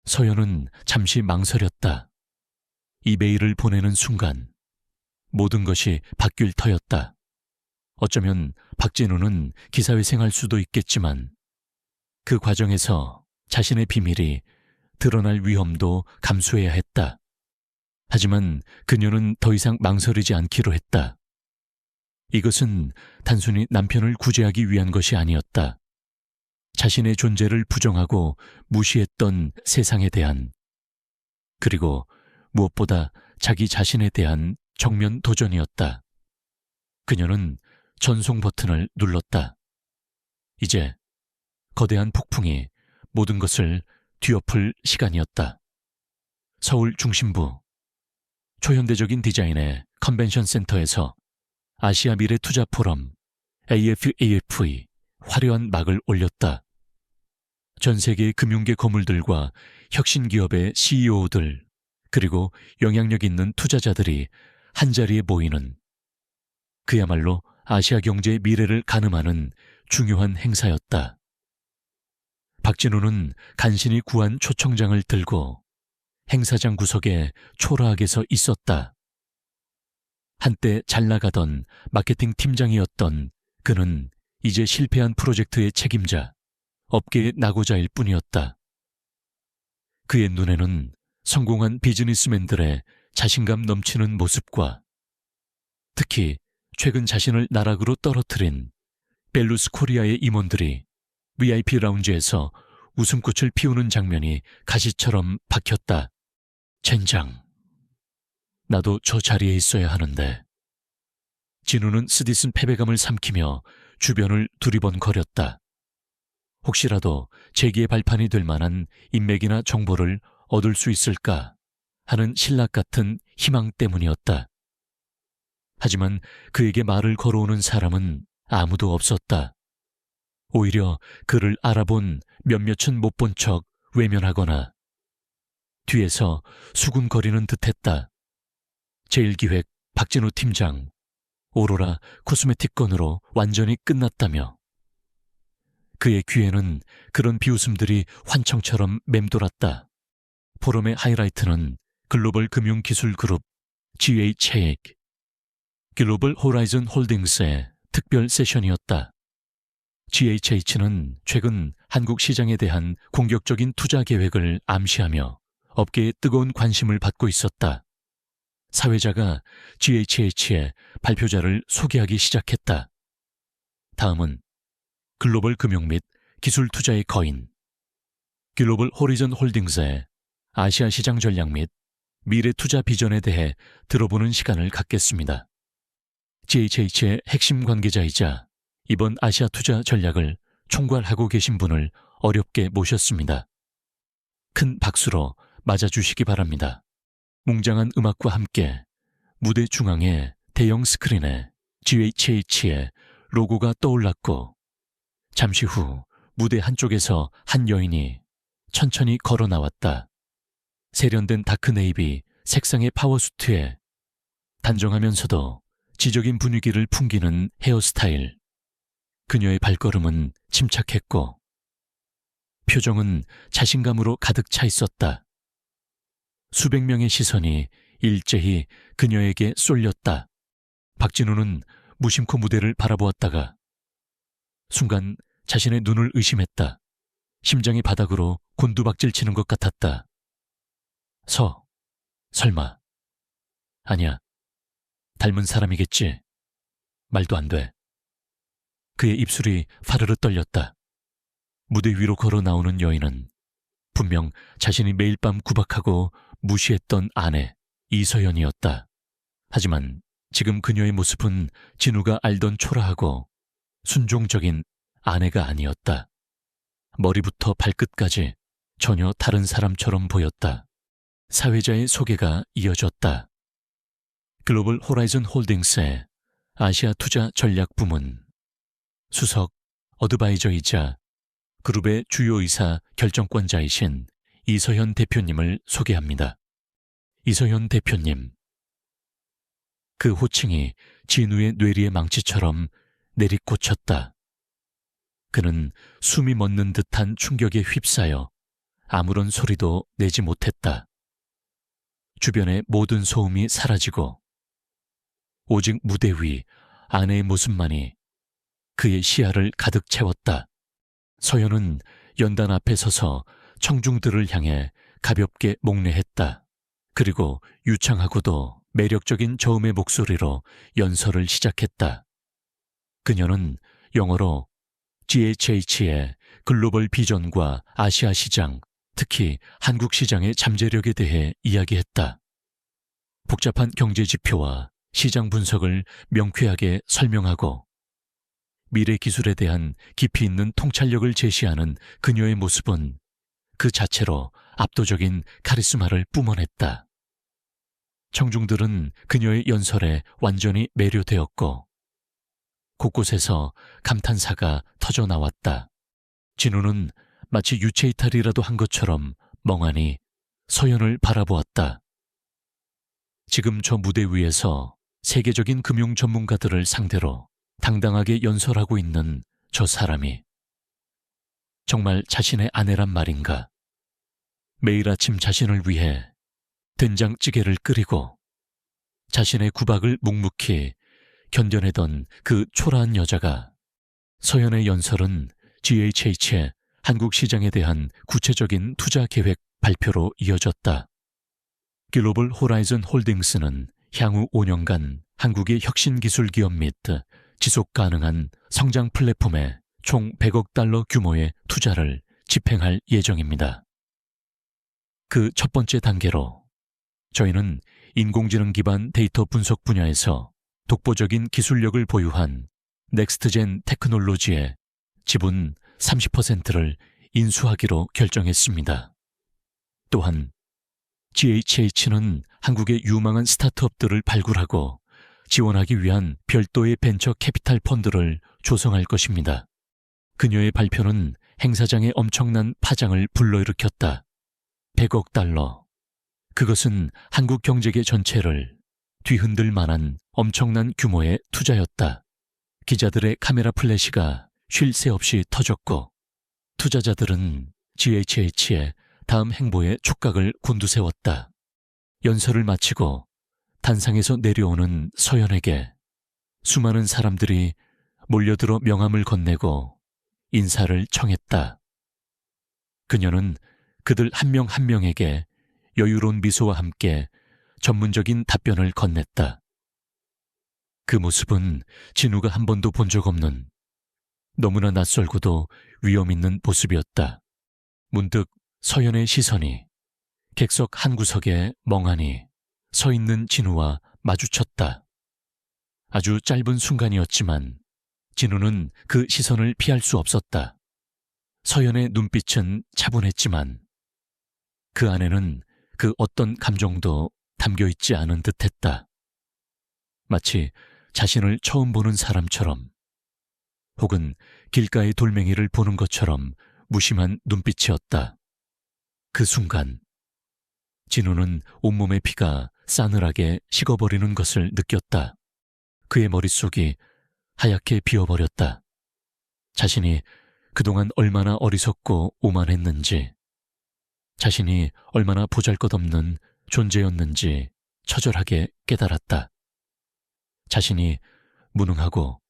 서연은 잠시 망설였다. 이 메일을 보내는 순간 모든 것이 바뀔 터였다. 어쩌면 박진우는 기사회생할 수도 있겠지만 그 과정에서 자신의 비밀이 드러날 위험도 감수해야 했다. 하지만 그녀는 더 이상 망설이지 않기로 했다. 이것은 단순히 남편을 구제하기 위한 것이 아니었다. 자신의 존재를 부정하고 무시했던 세상에 대한, 그리고 무엇보다 자기 자신에 대한 정면 도전이었다. 그녀는 전송 버튼을 눌렀다. 이제 거대한 폭풍이 모든 것을 뒤엎을 시간이었다. 서울 중심부 초현대적인 디자인의 컨벤션 센터에서 아시아 미래 투자 포럼 AFAF의 화려한 막을 올렸다. 전 세계의 금융계 거물들과 혁신 기업의 CEO들 그리고 영향력 있는 투자자들이 한자리에 모이는 그야말로 아시아 경제의 미래를 가늠하는 중요한 행사였다. 박진우는 간신히 구한 초청장을 들고 행사장 구석에 초라하게 서 있었다. 한때 잘 나가던 마케팅 팀장이었던 그는 이제 실패한 프로젝트의 책임자, 업계의 낙오자일 뿐이었다. 그의 눈에는 성공한 비즈니스맨들의 자신감 넘치는 모습과 특히 최근 자신을 나락으로 떨어뜨린 벨루스 코리아의 임원들이 VIP 라운지에서 웃음꽃을 피우는 장면이 가시처럼 박혔다. 젠장. 나도 저 자리에 있어야 하는데. 진우는 쓰디쓴 패배감을 삼키며 주변을 두리번거렸다. 혹시라도 재기의 발판이 될 만한 인맥이나 정보를 얻을 수 있을까 하는 신락 같은 희망 때문이었다. 하지만 그에게 말을 걸어오는 사람은 아무도 없었다. 오히려 그를 알아본 몇몇은 못 본 척 외면하거나 뒤에서 수군거리는 듯했다. 제1기획 박진우 팀장, 오로라 코스메틱 건으로 완전히 끝났다며. 그의 귀에는 그런 비웃음들이 환청처럼 맴돌았다. 포럼의 하이라이트는 글로벌 금융기술그룹 GHX, 글로벌 호라이즌 홀딩스의 특별 세션이었다. GHH는 최근 한국 시장에 대한 공격적인 투자 계획을 암시하며 업계의 뜨거운 관심을 받고 있었다. 사회자가 GHH의 발표자를 소개하기 시작했다. 다음은 글로벌 금융 및 기술 투자의 거인, 글로벌 호리즌 홀딩스의 아시아 시장 전략 및 미래 투자 비전에 대해 들어보는 시간을 갖겠습니다. GHH의 핵심 관계자이자 이번 아시아 투자 전략을 총괄하고 계신 분을 어렵게 모셨습니다. 큰 박수로 맞아주시기 바랍니다. 웅장한 음악과 함께 무대 중앙의 대형 스크린에 GHH의 로고가 떠올랐고, 잠시 후 무대 한쪽에서 한 여인이 천천히 걸어 나왔다. 세련된 다크네이비 색상의 파워수트에 단정하면서도 지적인 분위기를 풍기는 헤어스타일. 그녀의 발걸음은 침착했고 표정은 자신감으로 가득 차 있었다. 수백 명의 시선이 일제히 그녀에게 쏠렸다. 박진우는 무심코 무대를 바라보았다가 순간 자신의 눈을 의심했다. 심장이 바닥으로 곤두박질 치는 것 같았다. 설마. 아니야. 닮은 사람이겠지. 말도 안 돼. 그의 입술이 파르르 떨렸다. 무대 위로 걸어 나오는 여인은 분명 자신이 매일 밤 구박하고 무시했던 아내 이서연이었다. 하지만 지금 그녀의 모습은 진우가 알던 초라하고 순종적인 아내가 아니었다. 머리부터 발끝까지 전혀 다른 사람처럼 보였다. 사회자의 소개가 이어졌다. 글로벌 호라이즌 홀딩스의 아시아 투자 전략 부문 수석 어드바이저이자 그룹의 주요 이사 결정권자이신 이서현 대표님을 소개합니다. 이서현 대표님. 그 호칭이 진우의 뇌리의 망치처럼 내리꽂혔다. 그는 숨이 멎는 듯한 충격에 휩싸여 아무런 소리도 내지 못했다. 주변의 모든 소음이 사라지고 오직 무대 위 아내의 모습만이 그의 시야를 가득 채웠다. 서연은 연단 앞에 서서 청중들을 향해 가볍게 목례했다. 그리고 유창하고도 매력적인 저음의 목소리로 연설을 시작했다. 그녀는 영어로 GHH의 글로벌 비전과 아시아 시장, 특히 한국 시장의 잠재력에 대해 이야기했다. 복잡한 경제 지표와 시장 분석을 명쾌하게 설명하고 미래 기술에 대한 깊이 있는 통찰력을 제시하는 그녀의 모습은 그 자체로 압도적인 카리스마를 뿜어냈다. 청중들은 그녀의 연설에 완전히 매료되었고 곳곳에서 감탄사가 터져 나왔다. 진우는 마치 유체이탈이라도 한 것처럼 멍하니 서연을 바라보았다. 지금 저 무대 위에서 세계적인 금융 전문가들을 상대로 당당하게 연설하고 있는 저 사람이 정말 자신의 아내란 말인가? 매일 아침 자신을 위해 된장찌개를 끓이고 자신의 구박을 묵묵히 견뎌내던 그 초라한 여자가. 서연의 연설은 GHH의 한국 시장에 대한 구체적인 투자 계획 발표로 이어졌다. 글로벌 호라이즌 홀딩스는 향후 5년간 한국의 혁신 기술 기업 및 지속 가능한 성장 플랫폼에 총 100억 달러 규모의 투자를 집행할 예정입니다. 그 첫 번째 단계로 저희는 인공지능 기반 데이터 분석 분야에서 독보적인 기술력을 보유한 넥스트젠 테크놀로지의 지분 30%를 인수하기로 결정했습니다. 또한 GHH는 한국의 유망한 스타트업들을 발굴하고 지원하기 위한 별도의 벤처 캐피탈 펀드를 조성할 것입니다. 그녀의 발표는 행사장에 엄청난 파장을 불러일으켰다. 100억 달러. 그것은 한국 경제계 전체를 뒤흔들 만한 엄청난 규모의 투자였다. 기자들의 카메라 플래시가 쉴 새 없이 터졌고 투자자들은 GHH의 다음 행보에 촉각을 곤두세웠다. 연설을 마치고 단상에서 내려오는 서연에게 수많은 사람들이 몰려들어 명함을 건네고 인사를 청했다. 그녀는 그들 한 명 한 명에게 여유로운 미소와 함께 전문적인 답변을 건넸다. 그 모습은 진우가 한 번도 본 적 없는 너무나 낯설고도 위험 있는 모습이었다. 문득 서연의 시선이 객석 한 구석에 멍하니 서 있는 진우와 마주쳤다. 아주 짧은 순간이었지만 진우는 그 시선을 피할 수 없었다. 서연의 눈빛은 차분했지만 그 안에는 그 어떤 감정도 담겨있지 않은 듯했다. 마치 자신을 처음 보는 사람처럼 혹은 길가의 돌멩이를 보는 것처럼 무심한 눈빛이었다. 그 순간 진우는 온몸의 피가 싸늘하게 식어버리는 것을 느꼈다. 그의 머릿속이 하얗게 비어버렸다. 자신이 그동안 얼마나 어리석고 오만했는지, 자신이 얼마나 보잘것없는 존재였는지 처절하게 깨달았다. 자신이 무능하고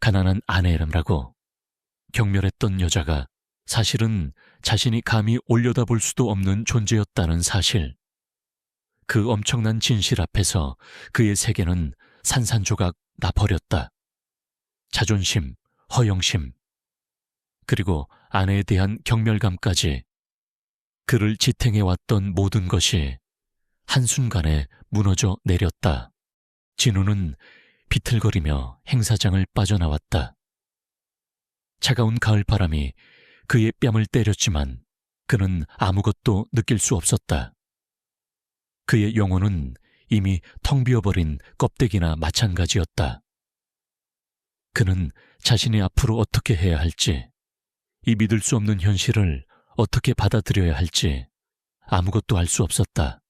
가난한 아내라고 경멸했던 여자가 사실은 자신이 감히 올려다볼 수도 없는 존재였다는 사실. 그 엄청난 진실 앞에서 그의 세계는 산산조각 나버렸다. 자존심, 허영심, 그리고 아내에 대한 경멸감까지, 그를 지탱해왔던 모든 것이 한순간에 무너져 내렸다. 진우는 비틀거리며 행사장을 빠져나왔다. 차가운 가을바람이 그의 뺨을 때렸지만 그는 아무것도 느낄 수 없었다. 그의 영혼은 이미 텅 비어버린 껍데기나 마찬가지였다. 그는 자신이 앞으로 어떻게 해야 할지, 이 믿을 수 없는 현실을 어떻게 받아들여야 할지 아무것도 알 수 없었다.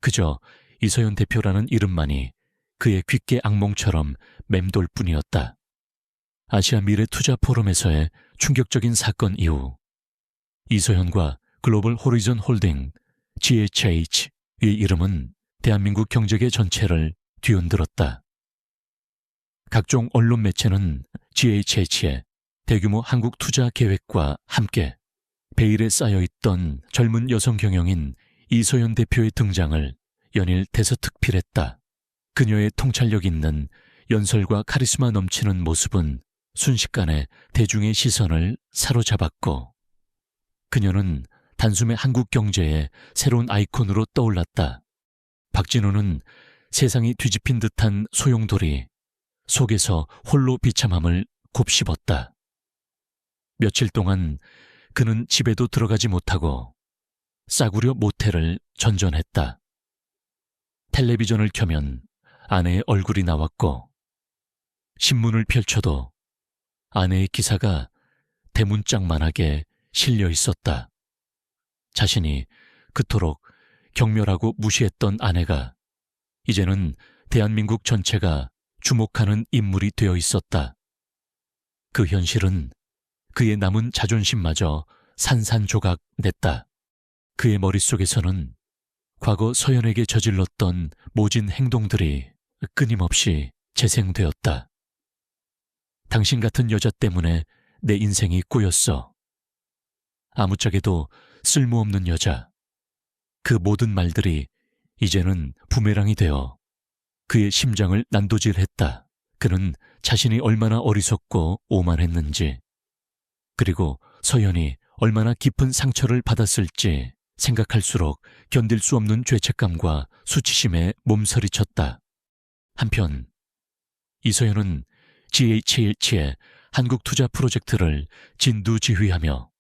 그저 이서연 대표라는 이름만이 그의 귓게 악몽처럼 맴돌 뿐이었다. 아시아 미래 투자 포럼에서의 충격적인 사건 이후 이서연과 글로벌 호리존 홀딩 GHH의 이름은 대한민국 경제계 전체를 뒤흔들었다. 각종 언론 매체는 GHH의 대규모 한국 투자 계획과 함께 베일에 쌓여있던 젊은 여성 경영인 이서연 대표의 등장을 연일 대서특필했다. 그녀의 통찰력 있는 연설과 카리스마 넘치는 모습은 순식간에 대중의 시선을 사로잡았고 그녀는 단숨에 한국 경제의 새로운 아이콘으로 떠올랐다. 박진우는 세상이 뒤집힌 듯한 소용돌이 속에서 홀로 비참함을 곱씹었다. 며칠 동안 그는 집에도 들어가지 못하고 싸구려 모텔을 전전했다. 텔레비전을 켜면 아내의 얼굴이 나왔고 신문을 펼쳐도 아내의 기사가 대문짝만하게 실려 있었다. 자신이 그토록 경멸하고 무시했던 아내가 이제는 대한민국 전체가 주목하는 인물이 되어 있었다. 그 현실은 그의 남은 자존심마저 산산조각 냈다. 그의 머릿속에서는 과거 서연에게 저질렀던 모진 행동들이 끊임없이 재생되었다. 당신 같은 여자 때문에 내 인생이 꼬였어. 아무짝에도 쓸모없는 여자. 그 모든 말들이 이제는 부메랑이 되어 그의 심장을 난도질했다. 그는 자신이 얼마나 어리석고 오만했는지, 그리고 서연이 얼마나 깊은 상처를 받았을지 생각할수록 견딜 수 없는 죄책감과 수치심에 몸서리쳤다. 한편 이서연은 GHH의 한국 투자 프로젝트를 진두지휘하며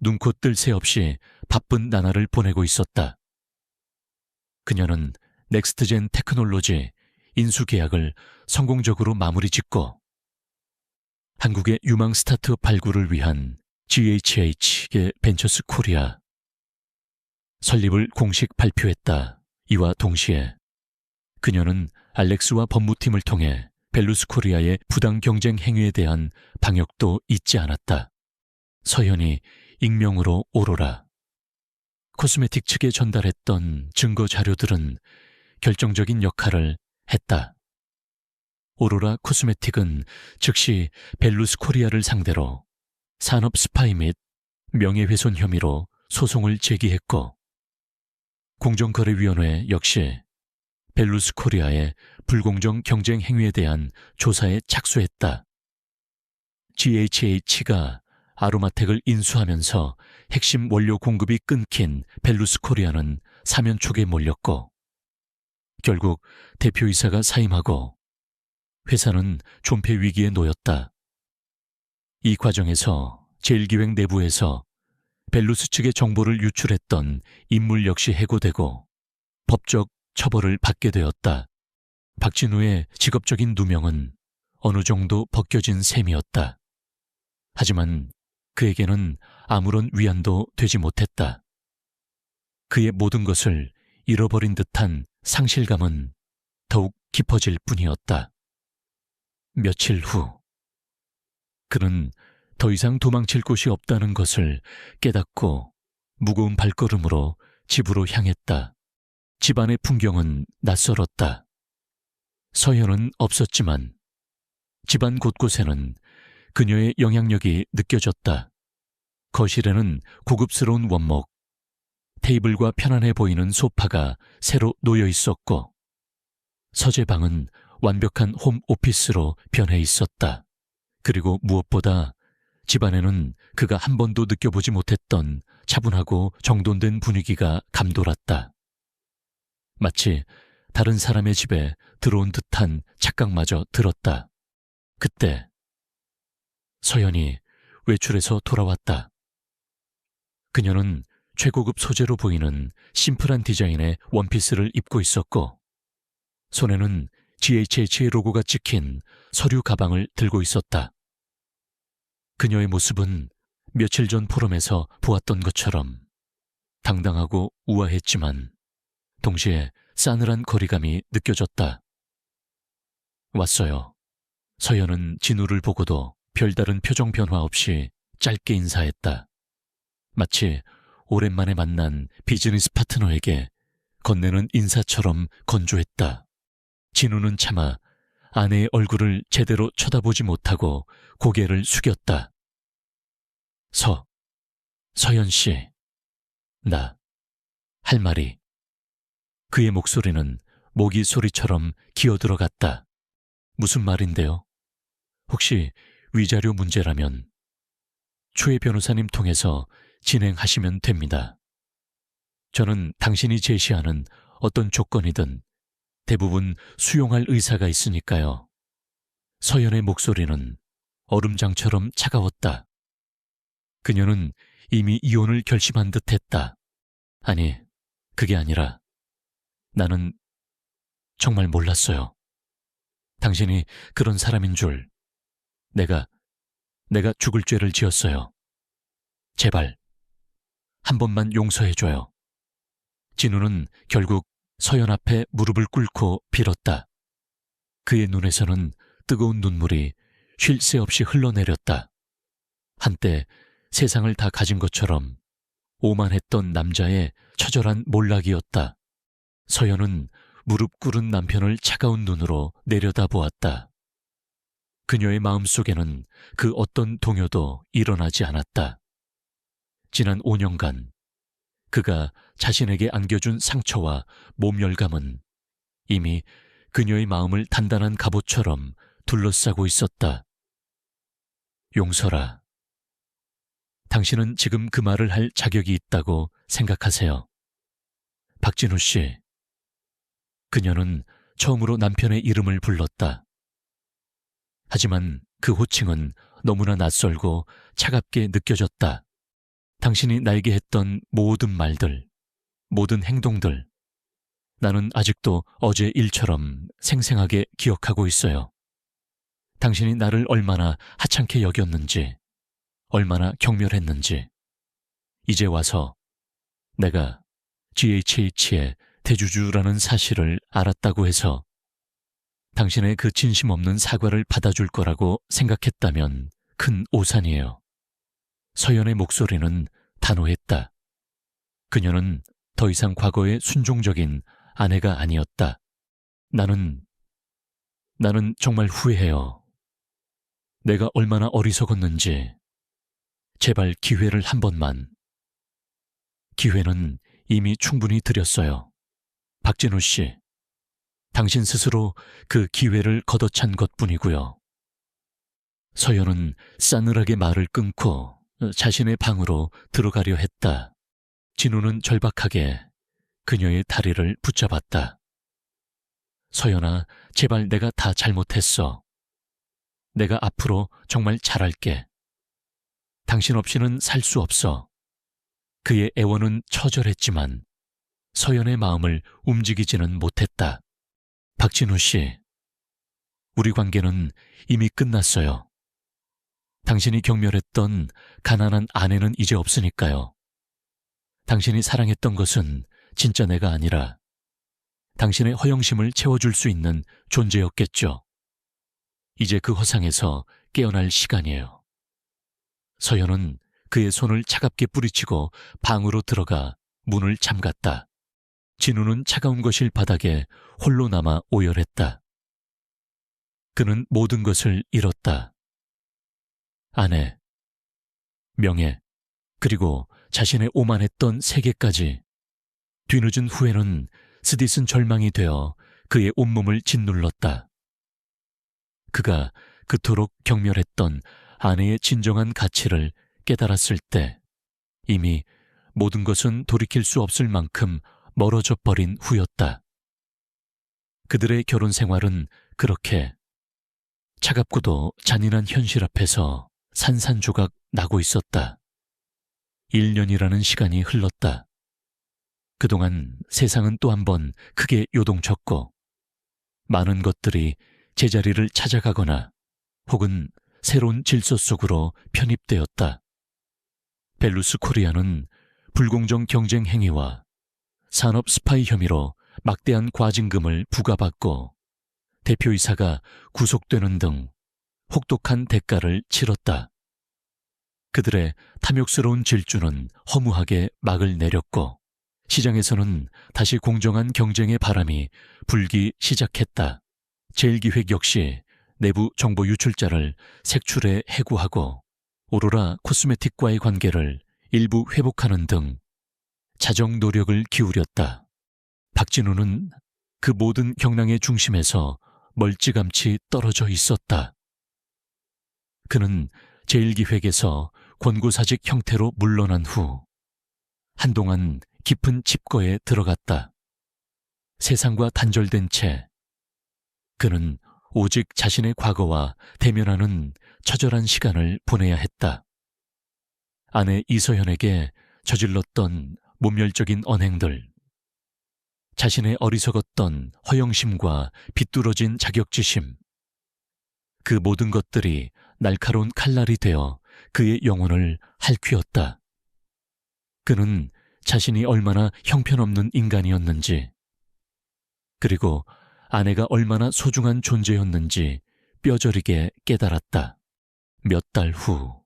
눈코 뜰 새 없이 바쁜 나날을 보내고 있었다. 그녀는 넥스트젠 테크놀로지 인수 계약을 성공적으로 마무리 짓고 한국의 유망 스타트업 발굴을 위한 GHH의 벤처스 코리아 설립을 공식 발표했다. 이와 동시에 그녀는 알렉스와 법무팀을 통해 벨루스 코리아의 부당 경쟁 행위에 대한 방역도 잊지 않았다. 서연이 익명으로 오로라 코스메틱 측에 전달했던 증거 자료들은 결정적인 역할을 했다. 오로라 코스메틱은 즉시 벨루스 코리아를 상대로 산업 스파이 및 명예훼손 혐의로 소송을 제기했고 공정거래위원회 역시 벨루스 코리아의 불공정 경쟁 행위에 대한 조사에 착수했다. GHH가 아로마텍을 인수하면서 핵심 원료 공급이 끊긴 벨루스 코리아는 사면촉에 몰렸고 결국 대표이사가 사임하고 회사는 존폐 위기에 놓였다. 이 과정에서 제1기획 내부에서 벨루스 측의 정보를 유출했던 인물 역시 해고되고 법적 처벌을 받게 되었다. 박진우의 직업적인 누명은 어느 정도 벗겨진 셈이었다. 하지만 그에게는 아무런 위안도 되지 못했다. 그의 모든 것을 잃어버린 듯한 상실감은 더욱 깊어질 뿐이었다. 며칠 후 그는 더 이상 도망칠 곳이 없다는 것을 깨닫고 무거운 발걸음으로 집으로 향했다. 집안의 풍경은 낯설었다. 서연은 없었지만 집안 곳곳에는 그녀의 영향력이 느껴졌다. 거실에는 고급스러운 원목, 테이블과 편안해 보이는 소파가 새로 놓여 있었고 서재방은 완벽한 홈 오피스로 변해 있었다. 그리고 무엇보다 집안에는 그가 한 번도 느껴보지 못했던 차분하고 정돈된 분위기가 감돌았다. 마치 다른 사람의 집에 들어온 듯한 착각마저 들었다. 그때 서연이 외출해서 돌아왔다. 그녀는 최고급 소재로 보이는 심플한 디자인의 원피스를 입고 있었고 손에는 GHH의 로고가 찍힌 서류 가방을 들고 있었다. 그녀의 모습은 며칠 전 포럼에서 보았던 것처럼 당당하고 우아했지만 동시에 싸늘한 거리감이 느껴졌다. 왔어요. 서연은 진우를 보고도 별다른 표정 변화 없이 짧게 인사했다. 마치 오랜만에 만난 비즈니스 파트너에게 건네는 인사처럼 건조했다. 진우는 차마 아내의 얼굴을 제대로 쳐다보지 못하고 고개를 숙였다. 서연 씨, 나 할 말이. 그의 목소리는 모기 소리처럼 기어들어갔다. 무슨 말인데요? 혹시 위자료 문제라면 추혜 변호사님 통해서 진행하시면 됩니다. 저는 당신이 제시하는 어떤 조건이든 대부분 수용할 의사가 있으니까요. 서연의 목소리는 얼음장처럼 차가웠다. 그녀는 이미 이혼을 결심한 듯했다. 아니, 그게 아니라 나는 정말 몰랐어요. 당신이 그런 사람인 줄. 내가 죽을 죄를 지었어요. 제발 한 번만 용서해줘요. 진우는 결국 서연 앞에 무릎을 꿇고 빌었다. 그의 눈에서는 뜨거운 눈물이 쉴 새 없이 흘러내렸다. 한때 세상을 다 가진 것처럼 오만했던 남자의 처절한 몰락이었다. 서연은 무릎 꿇은 남편을 차가운 눈으로 내려다보았다. 그녀의 마음속에는 그 어떤 동요도 일어나지 않았다. 지난 5년간 그가 자신에게 안겨준 상처와 모멸감은 이미 그녀의 마음을 단단한 갑옷처럼 둘러싸고 있었다. 용서라. 당신은 지금 그 말을 할 자격이 있다고 생각하세요? 박진우 씨. 그녀는 처음으로 남편의 이름을 불렀다. 하지만 그 호칭은 너무나 낯설고 차갑게 느껴졌다. 당신이 나에게 했던 모든 말들, 모든 행동들, 나는 아직도 어제 일처럼 생생하게 기억하고 있어요. 당신이 나를 얼마나 하찮게 여겼는지, 얼마나 경멸했는지, 이제 와서 내가 GHH의 대주주라는 사실을 알았다고 해서 당신의 그 진심 없는 사과를 받아줄 거라고 생각했다면 큰 오산이에요. 서연의 목소리는 단호했다. 그녀는 더 이상 과거의 순종적인 아내가 아니었다. 나는 정말 후회해요. 내가 얼마나 어리석었는지. 제발 기회를 한 번만. 기회는 이미 충분히 드렸어요. 박진우 씨, 당신 스스로 그 기회를 걷어찬 것뿐이고요. 서연은 싸늘하게 말을 끊고 자신의 방으로 들어가려 했다. 진우는 절박하게 그녀의 다리를 붙잡았다. 서연아, 제발 내가 다 잘못했어. 내가 앞으로 정말 잘할게. 당신 없이는 살 수 없어. 그의 애원은 처절했지만 서연의 마음을 움직이지는 못했다. 박진우 씨, 우리 관계는 이미 끝났어요. 당신이 경멸했던 가난한 아내는 이제 없으니까요. 당신이 사랑했던 것은 진짜 내가 아니라 당신의 허영심을 채워줄 수 있는 존재였겠죠. 이제 그 허상에서 깨어날 시간이에요. 서연은 그의 손을 차갑게 뿌리치고 방으로 들어가 문을 잠갔다. 진우는 차가운 거실 바닥에 홀로 남아 오열했다. 그는 모든 것을 잃었다. 아내, 명예, 그리고 자신의 오만했던 세계까지. 뒤늦은 후회는 스디슨 절망이 되어 그의 온몸을 짓눌렀다. 그가 그토록 경멸했던 아내의 진정한 가치를 깨달았을 때 이미 모든 것은 돌이킬 수 없을 만큼 멀어져 버린 후였다. 그들의 결혼 생활은 그렇게 차갑고도 잔인한 현실 앞에서 산산조각 나고 있었다. 1년이라는 시간이 흘렀다. 그동안 세상은 또 한 번 크게 요동쳤고 많은 것들이 제자리를 찾아가거나 혹은 새로운 질서 속으로 편입되었다. 벨루스 코리아는 불공정 경쟁 행위와 산업 스파이 혐의로 막대한 과징금을 부과받고 대표이사가 구속되는 등 혹독한 대가를 치렀다. 그들의 탐욕스러운 질주는 허무하게 막을 내렸고 시장에서는 다시 공정한 경쟁의 바람이 불기 시작했다. 제1기획 역시 내부 정보 유출자를 색출해 해고하고 오로라 코스메틱과의 관계를 일부 회복하는 등 자정 노력을 기울였다. 박진우는 그 모든 경랑의 중심에서 멀찌감치 떨어져 있었다. 그는 제1기획에서 권고사직 형태로 물러난 후 한동안 깊은 칩거에 들어갔다. 세상과 단절된 채 그는 오직 자신의 과거와 대면하는 처절한 시간을 보내야 했다. 아내 이서연에게 저질렀던 모멸적인 언행들, 자신의 어리석었던 허영심과 비뚤어진 자격지심, 그 모든 것들이 날카로운 칼날이 되어 그의 영혼을 핥히었다. 그는 자신이 얼마나 형편없는 인간이었는지, 그리고 아내가 얼마나 소중한 존재였는지 뼈저리게 깨달았다. 몇 달 후,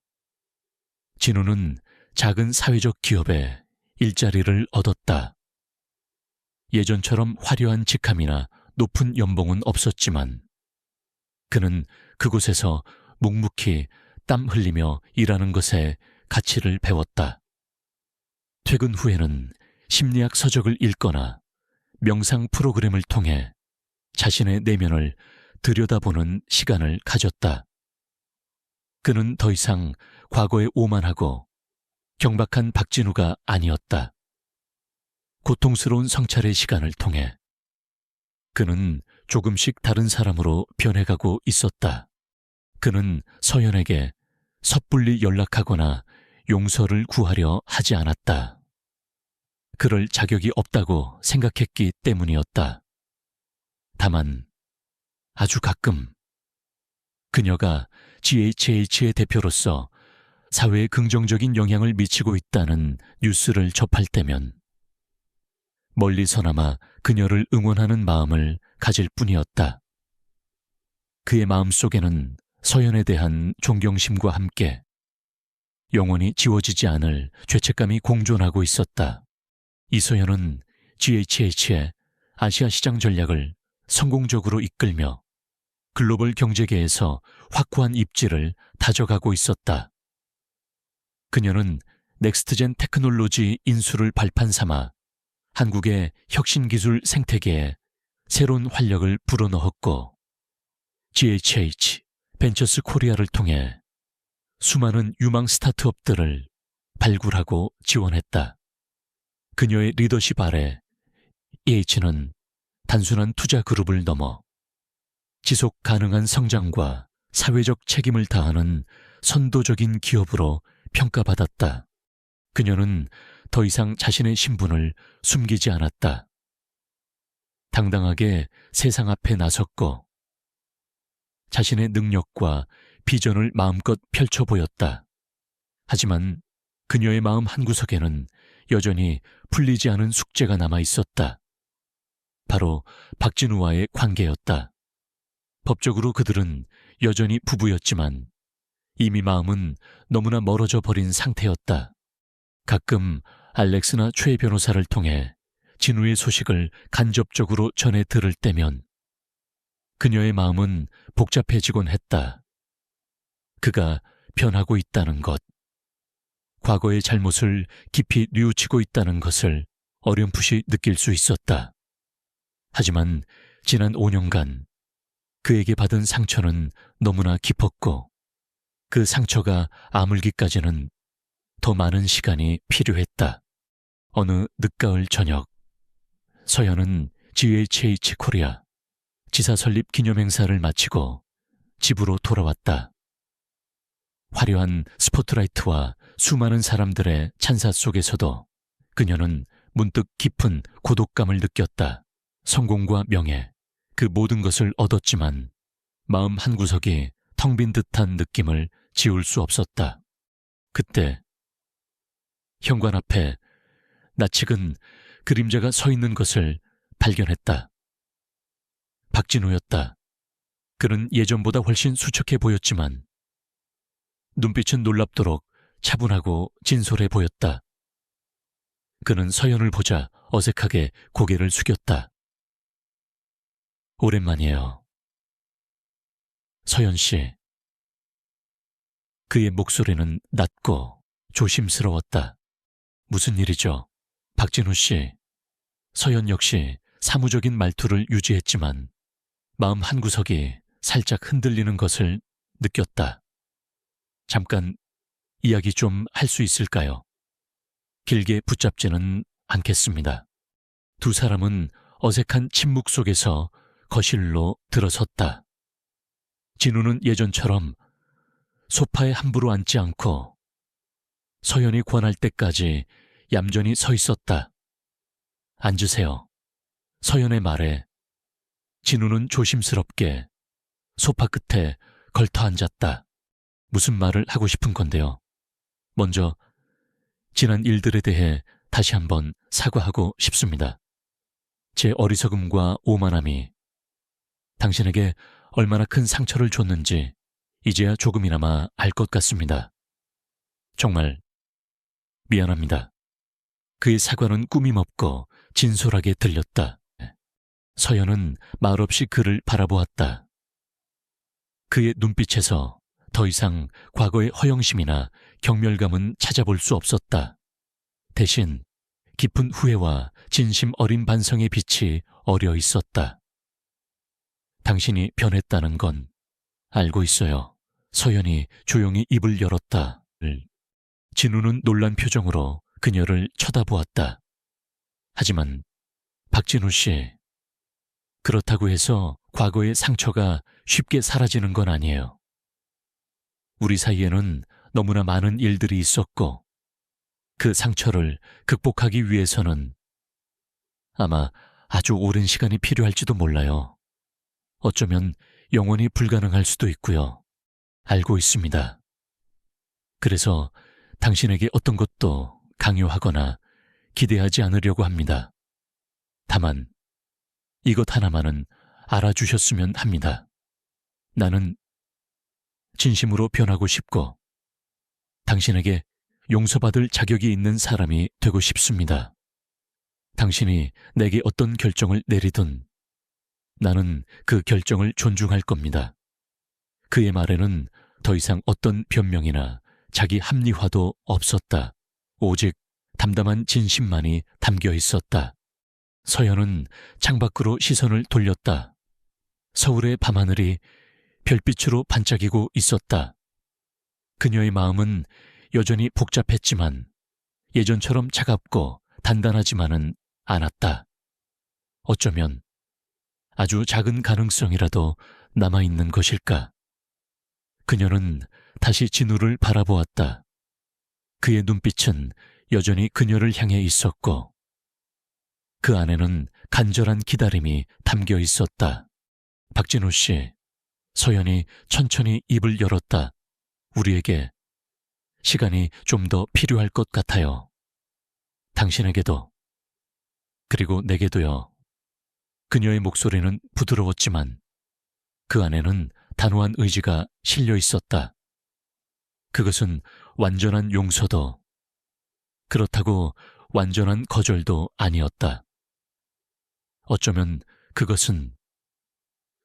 진우는 작은 사회적 기업에 일자리를 얻었다. 예전처럼 화려한 직함이나 높은 연봉은 없었지만 그는 그곳에서 묵묵히 땀 흘리며 일하는 것에 가치를 배웠다. 퇴근 후에는 심리학 서적을 읽거나 명상 프로그램을 통해 자신의 내면을 들여다보는 시간을 가졌다. 그는 더 이상 과거에 오만하고 경박한 박진우가 아니었다. 고통스러운 성찰의 시간을 통해 그는 조금씩 다른 사람으로 변해가고 있었다. 그는 서연에게 섣불리 연락하거나 용서를 구하려 하지 않았다. 그럴 자격이 없다고 생각했기 때문이었다. 다만 아주 가끔 그녀가 GHH의 대표로서 사회에 긍정적인 영향을 미치고 있다는 뉴스를 접할 때면 멀리서나마 그녀를 응원하는 마음을 가질 뿐이었다. 그의 마음속에는 서연에 대한 존경심과 함께 영원히 지워지지 않을 죄책감이 공존하고 있었다. 이서연은 GHH의 아시아 시장 전략을 성공적으로 이끌며 글로벌 경제계에서 확고한 입지를 다져가고 있었다. 그녀는 넥스트젠 테크놀로지 인수를 발판 삼아 한국의 혁신기술 생태계에 새로운 활력을 불어넣었고 GHH 벤처스 코리아를 통해 수많은 유망 스타트업들을 발굴하고 지원했다. 그녀의 리더십 아래 EH는 단순한 투자 그룹을 넘어 지속 가능한 성장과 사회적 책임을 다하는 선도적인 기업으로 평가받았다. 그녀는 더 이상 자신의 신분을 숨기지 않았다. 당당하게 세상 앞에 나섰고 자신의 능력과 비전을 마음껏 펼쳐 보였다. 하지만 그녀의 마음 한구석에는 여전히 풀리지 않은 숙제가 남아 있었다. 바로 박진우와의 관계였다. 법적으로 그들은 여전히 부부였지만 이미 마음은 너무나 멀어져 버린 상태였다. 가끔 알렉스나 최 변호사를 통해 진우의 소식을 간접적으로 전해 들을 때면 그녀의 마음은 복잡해지곤 했다. 그가 변하고 있다는 것, 과거의 잘못을 깊이 뉘우치고 있다는 것을 어렴풋이 느낄 수 있었다. 하지만 지난 5년간 그에게 받은 상처는 너무나 깊었고 그 상처가 아물기까지는 더 많은 시간이 필요했다. 어느 늦가을 저녁, 서연은 GHH 코리아 지사 설립 기념행사를 마치고 집으로 돌아왔다. 화려한 스포트라이트와 수많은 사람들의 찬사 속에서도 그녀는 문득 깊은 고독감을 느꼈다. 성공과 명예, 그 모든 것을 얻었지만 마음 한구석이 텅 빈 듯한 느낌을 지울 수 없었다. 그때 현관 앞에 낯익은 그림자가 서 있는 것을 발견했다. 박진우였다. 그는 예전보다 훨씬 수척해 보였지만 눈빛은 놀랍도록 차분하고 진솔해 보였다. 그는 서연을 보자 어색하게 고개를 숙였다. 오랜만이에요. 서연 씨. 그의 목소리는 낮고 조심스러웠다. 무슨 일이죠? 박진우 씨. 서연 역시 사무적인 말투를 유지했지만 마음 한구석이 살짝 흔들리는 것을 느꼈다. 잠깐 이야기 좀 할 수 있을까요? 길게 붙잡지는 않겠습니다. 두 사람은 어색한 침묵 속에서 거실로 들어섰다. 진우는 예전처럼 소파에 함부로 앉지 않고 서연이 권할 때까지 얌전히 서 있었다. 앉으세요. 서연의 말에 진우는 조심스럽게 소파 끝에 걸터 앉았다. 무슨 말을 하고 싶은 건데요. 먼저 지난 일들에 대해 다시 한번 사과하고 싶습니다. 제 어리석음과 오만함이 당신에게 얼마나 큰 상처를 줬는지 이제야 조금이나마 알 것 같습니다. 정말 미안합니다. 그의 사과는 꾸밈없고 진솔하게 들렸다. 서연은 말없이 그를 바라보았다. 그의 눈빛에서 더 이상 과거의 허영심이나 경멸감은 찾아볼 수 없었다. 대신 깊은 후회와 진심 어린 반성의 빛이 어려 있었다. 당신이 변했다는 건 알고 있어요. 서연이 조용히 입을 열었다. 진우는 놀란 표정으로 그녀를 쳐다보았다. 하지만 박진우 씨, 그렇다고 해서 과거의 상처가 쉽게 사라지는 건 아니에요. 우리 사이에는 너무나 많은 일들이 있었고 그 상처를 극복하기 위해서는 아마 아주 오랜 시간이 필요할지도 몰라요. 어쩌면 영원히 불가능할 수도 있고요. 알고 있습니다. 그래서 당신에게 어떤 것도 강요하거나 기대하지 않으려고 합니다. 다만 이것 하나만은 알아주셨으면 합니다. 나는 진심으로 변하고 싶고 당신에게 용서받을 자격이 있는 사람이 되고 싶습니다. 당신이 내게 어떤 결정을 내리든 나는 그 결정을 존중할 겁니다. 그의 말에는 더 이상 어떤 변명이나 자기 합리화도 없었다. 오직 담담한 진심만이 담겨 있었다. 서연은 창밖으로 시선을 돌렸다. 서울의 밤하늘이 별빛으로 반짝이고 있었다. 그녀의 마음은 여전히 복잡했지만 예전처럼 차갑고 단단하지만은 않았다. 어쩌면 아주 작은 가능성이라도 남아있는 것일까? 그녀는 다시 진우를 바라보았다. 그의 눈빛은 여전히 그녀를 향해 있었고 그 안에는 간절한 기다림이 담겨 있었다. 박진우 씨, 서연이 천천히 입을 열었다. 우리에게 시간이 좀 더 필요할 것 같아요. 당신에게도, 그리고 내게도요. 그녀의 목소리는 부드러웠지만 그 안에는 단호한 의지가 실려 있었다. 그것은 완전한 용서도, 그렇다고 완전한 거절도 아니었다. 어쩌면 그것은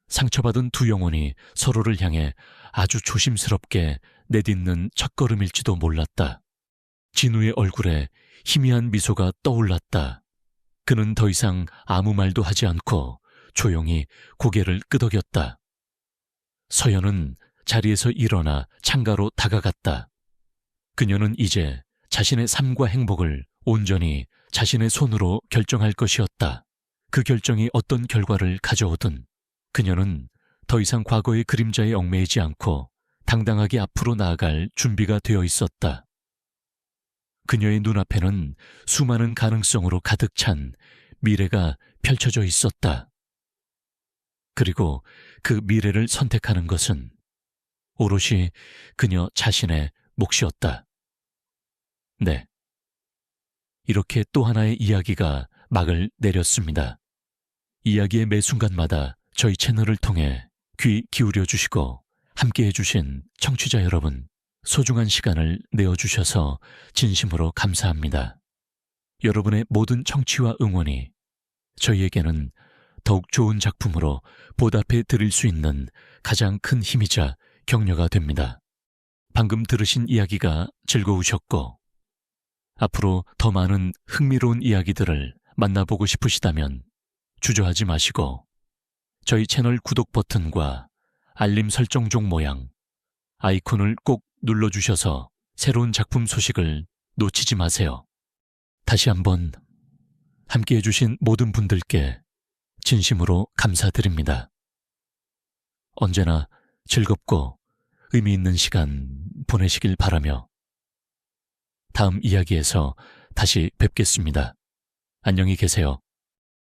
상처받은 두 영혼이 서로를 향해 아주 조심스럽게 내딛는 첫걸음일지도 몰랐다. 진우의 얼굴에 희미한 미소가 떠올랐다. 그는 더 이상 아무 말도 하지 않고 조용히 고개를 끄덕였다. 서연은 자리에서 일어나 창가로 다가갔다. 그녀는 이제 자신의 삶과 행복을 온전히 자신의 손으로 결정할 것이었다. 그 결정이 어떤 결과를 가져오든 그녀는 더 이상 과거의 그림자에 얽매이지 않고 당당하게 앞으로 나아갈 준비가 되어 있었다. 그녀의 눈앞에는 수많은 가능성으로 가득 찬 미래가 펼쳐져 있었다. 그리고 그 미래를 선택하는 것은 오롯이 그녀 자신의 몫이었다. 네. 이렇게 또 하나의 이야기가 막을 내렸습니다. 이야기의 매 순간마다 저희 채널을 통해 귀 기울여 주시고 함께 해주신 청취자 여러분, 소중한 시간을 내어주셔서 진심으로 감사합니다. 여러분의 모든 청취와 응원이 저희에게는 더욱 좋은 작품으로 보답해 드릴 수 있는 가장 큰 힘이자 격려가 됩니다. 방금 들으신 이야기가 즐거우셨고 앞으로 더 많은 흥미로운 이야기들을 만나보고 싶으시다면 주저하지 마시고 저희 채널 구독 버튼과 알림 설정종 모양 아이콘을 꼭 눌러주셔서 새로운 작품 소식을 놓치지 마세요. 다시 한번 함께 해주신 모든 분들께 진심으로 감사드립니다. 언제나 즐겁고 의미 있는 시간 보내시길 바라며 다음 이야기에서 다시 뵙겠습니다. 안녕히 계세요.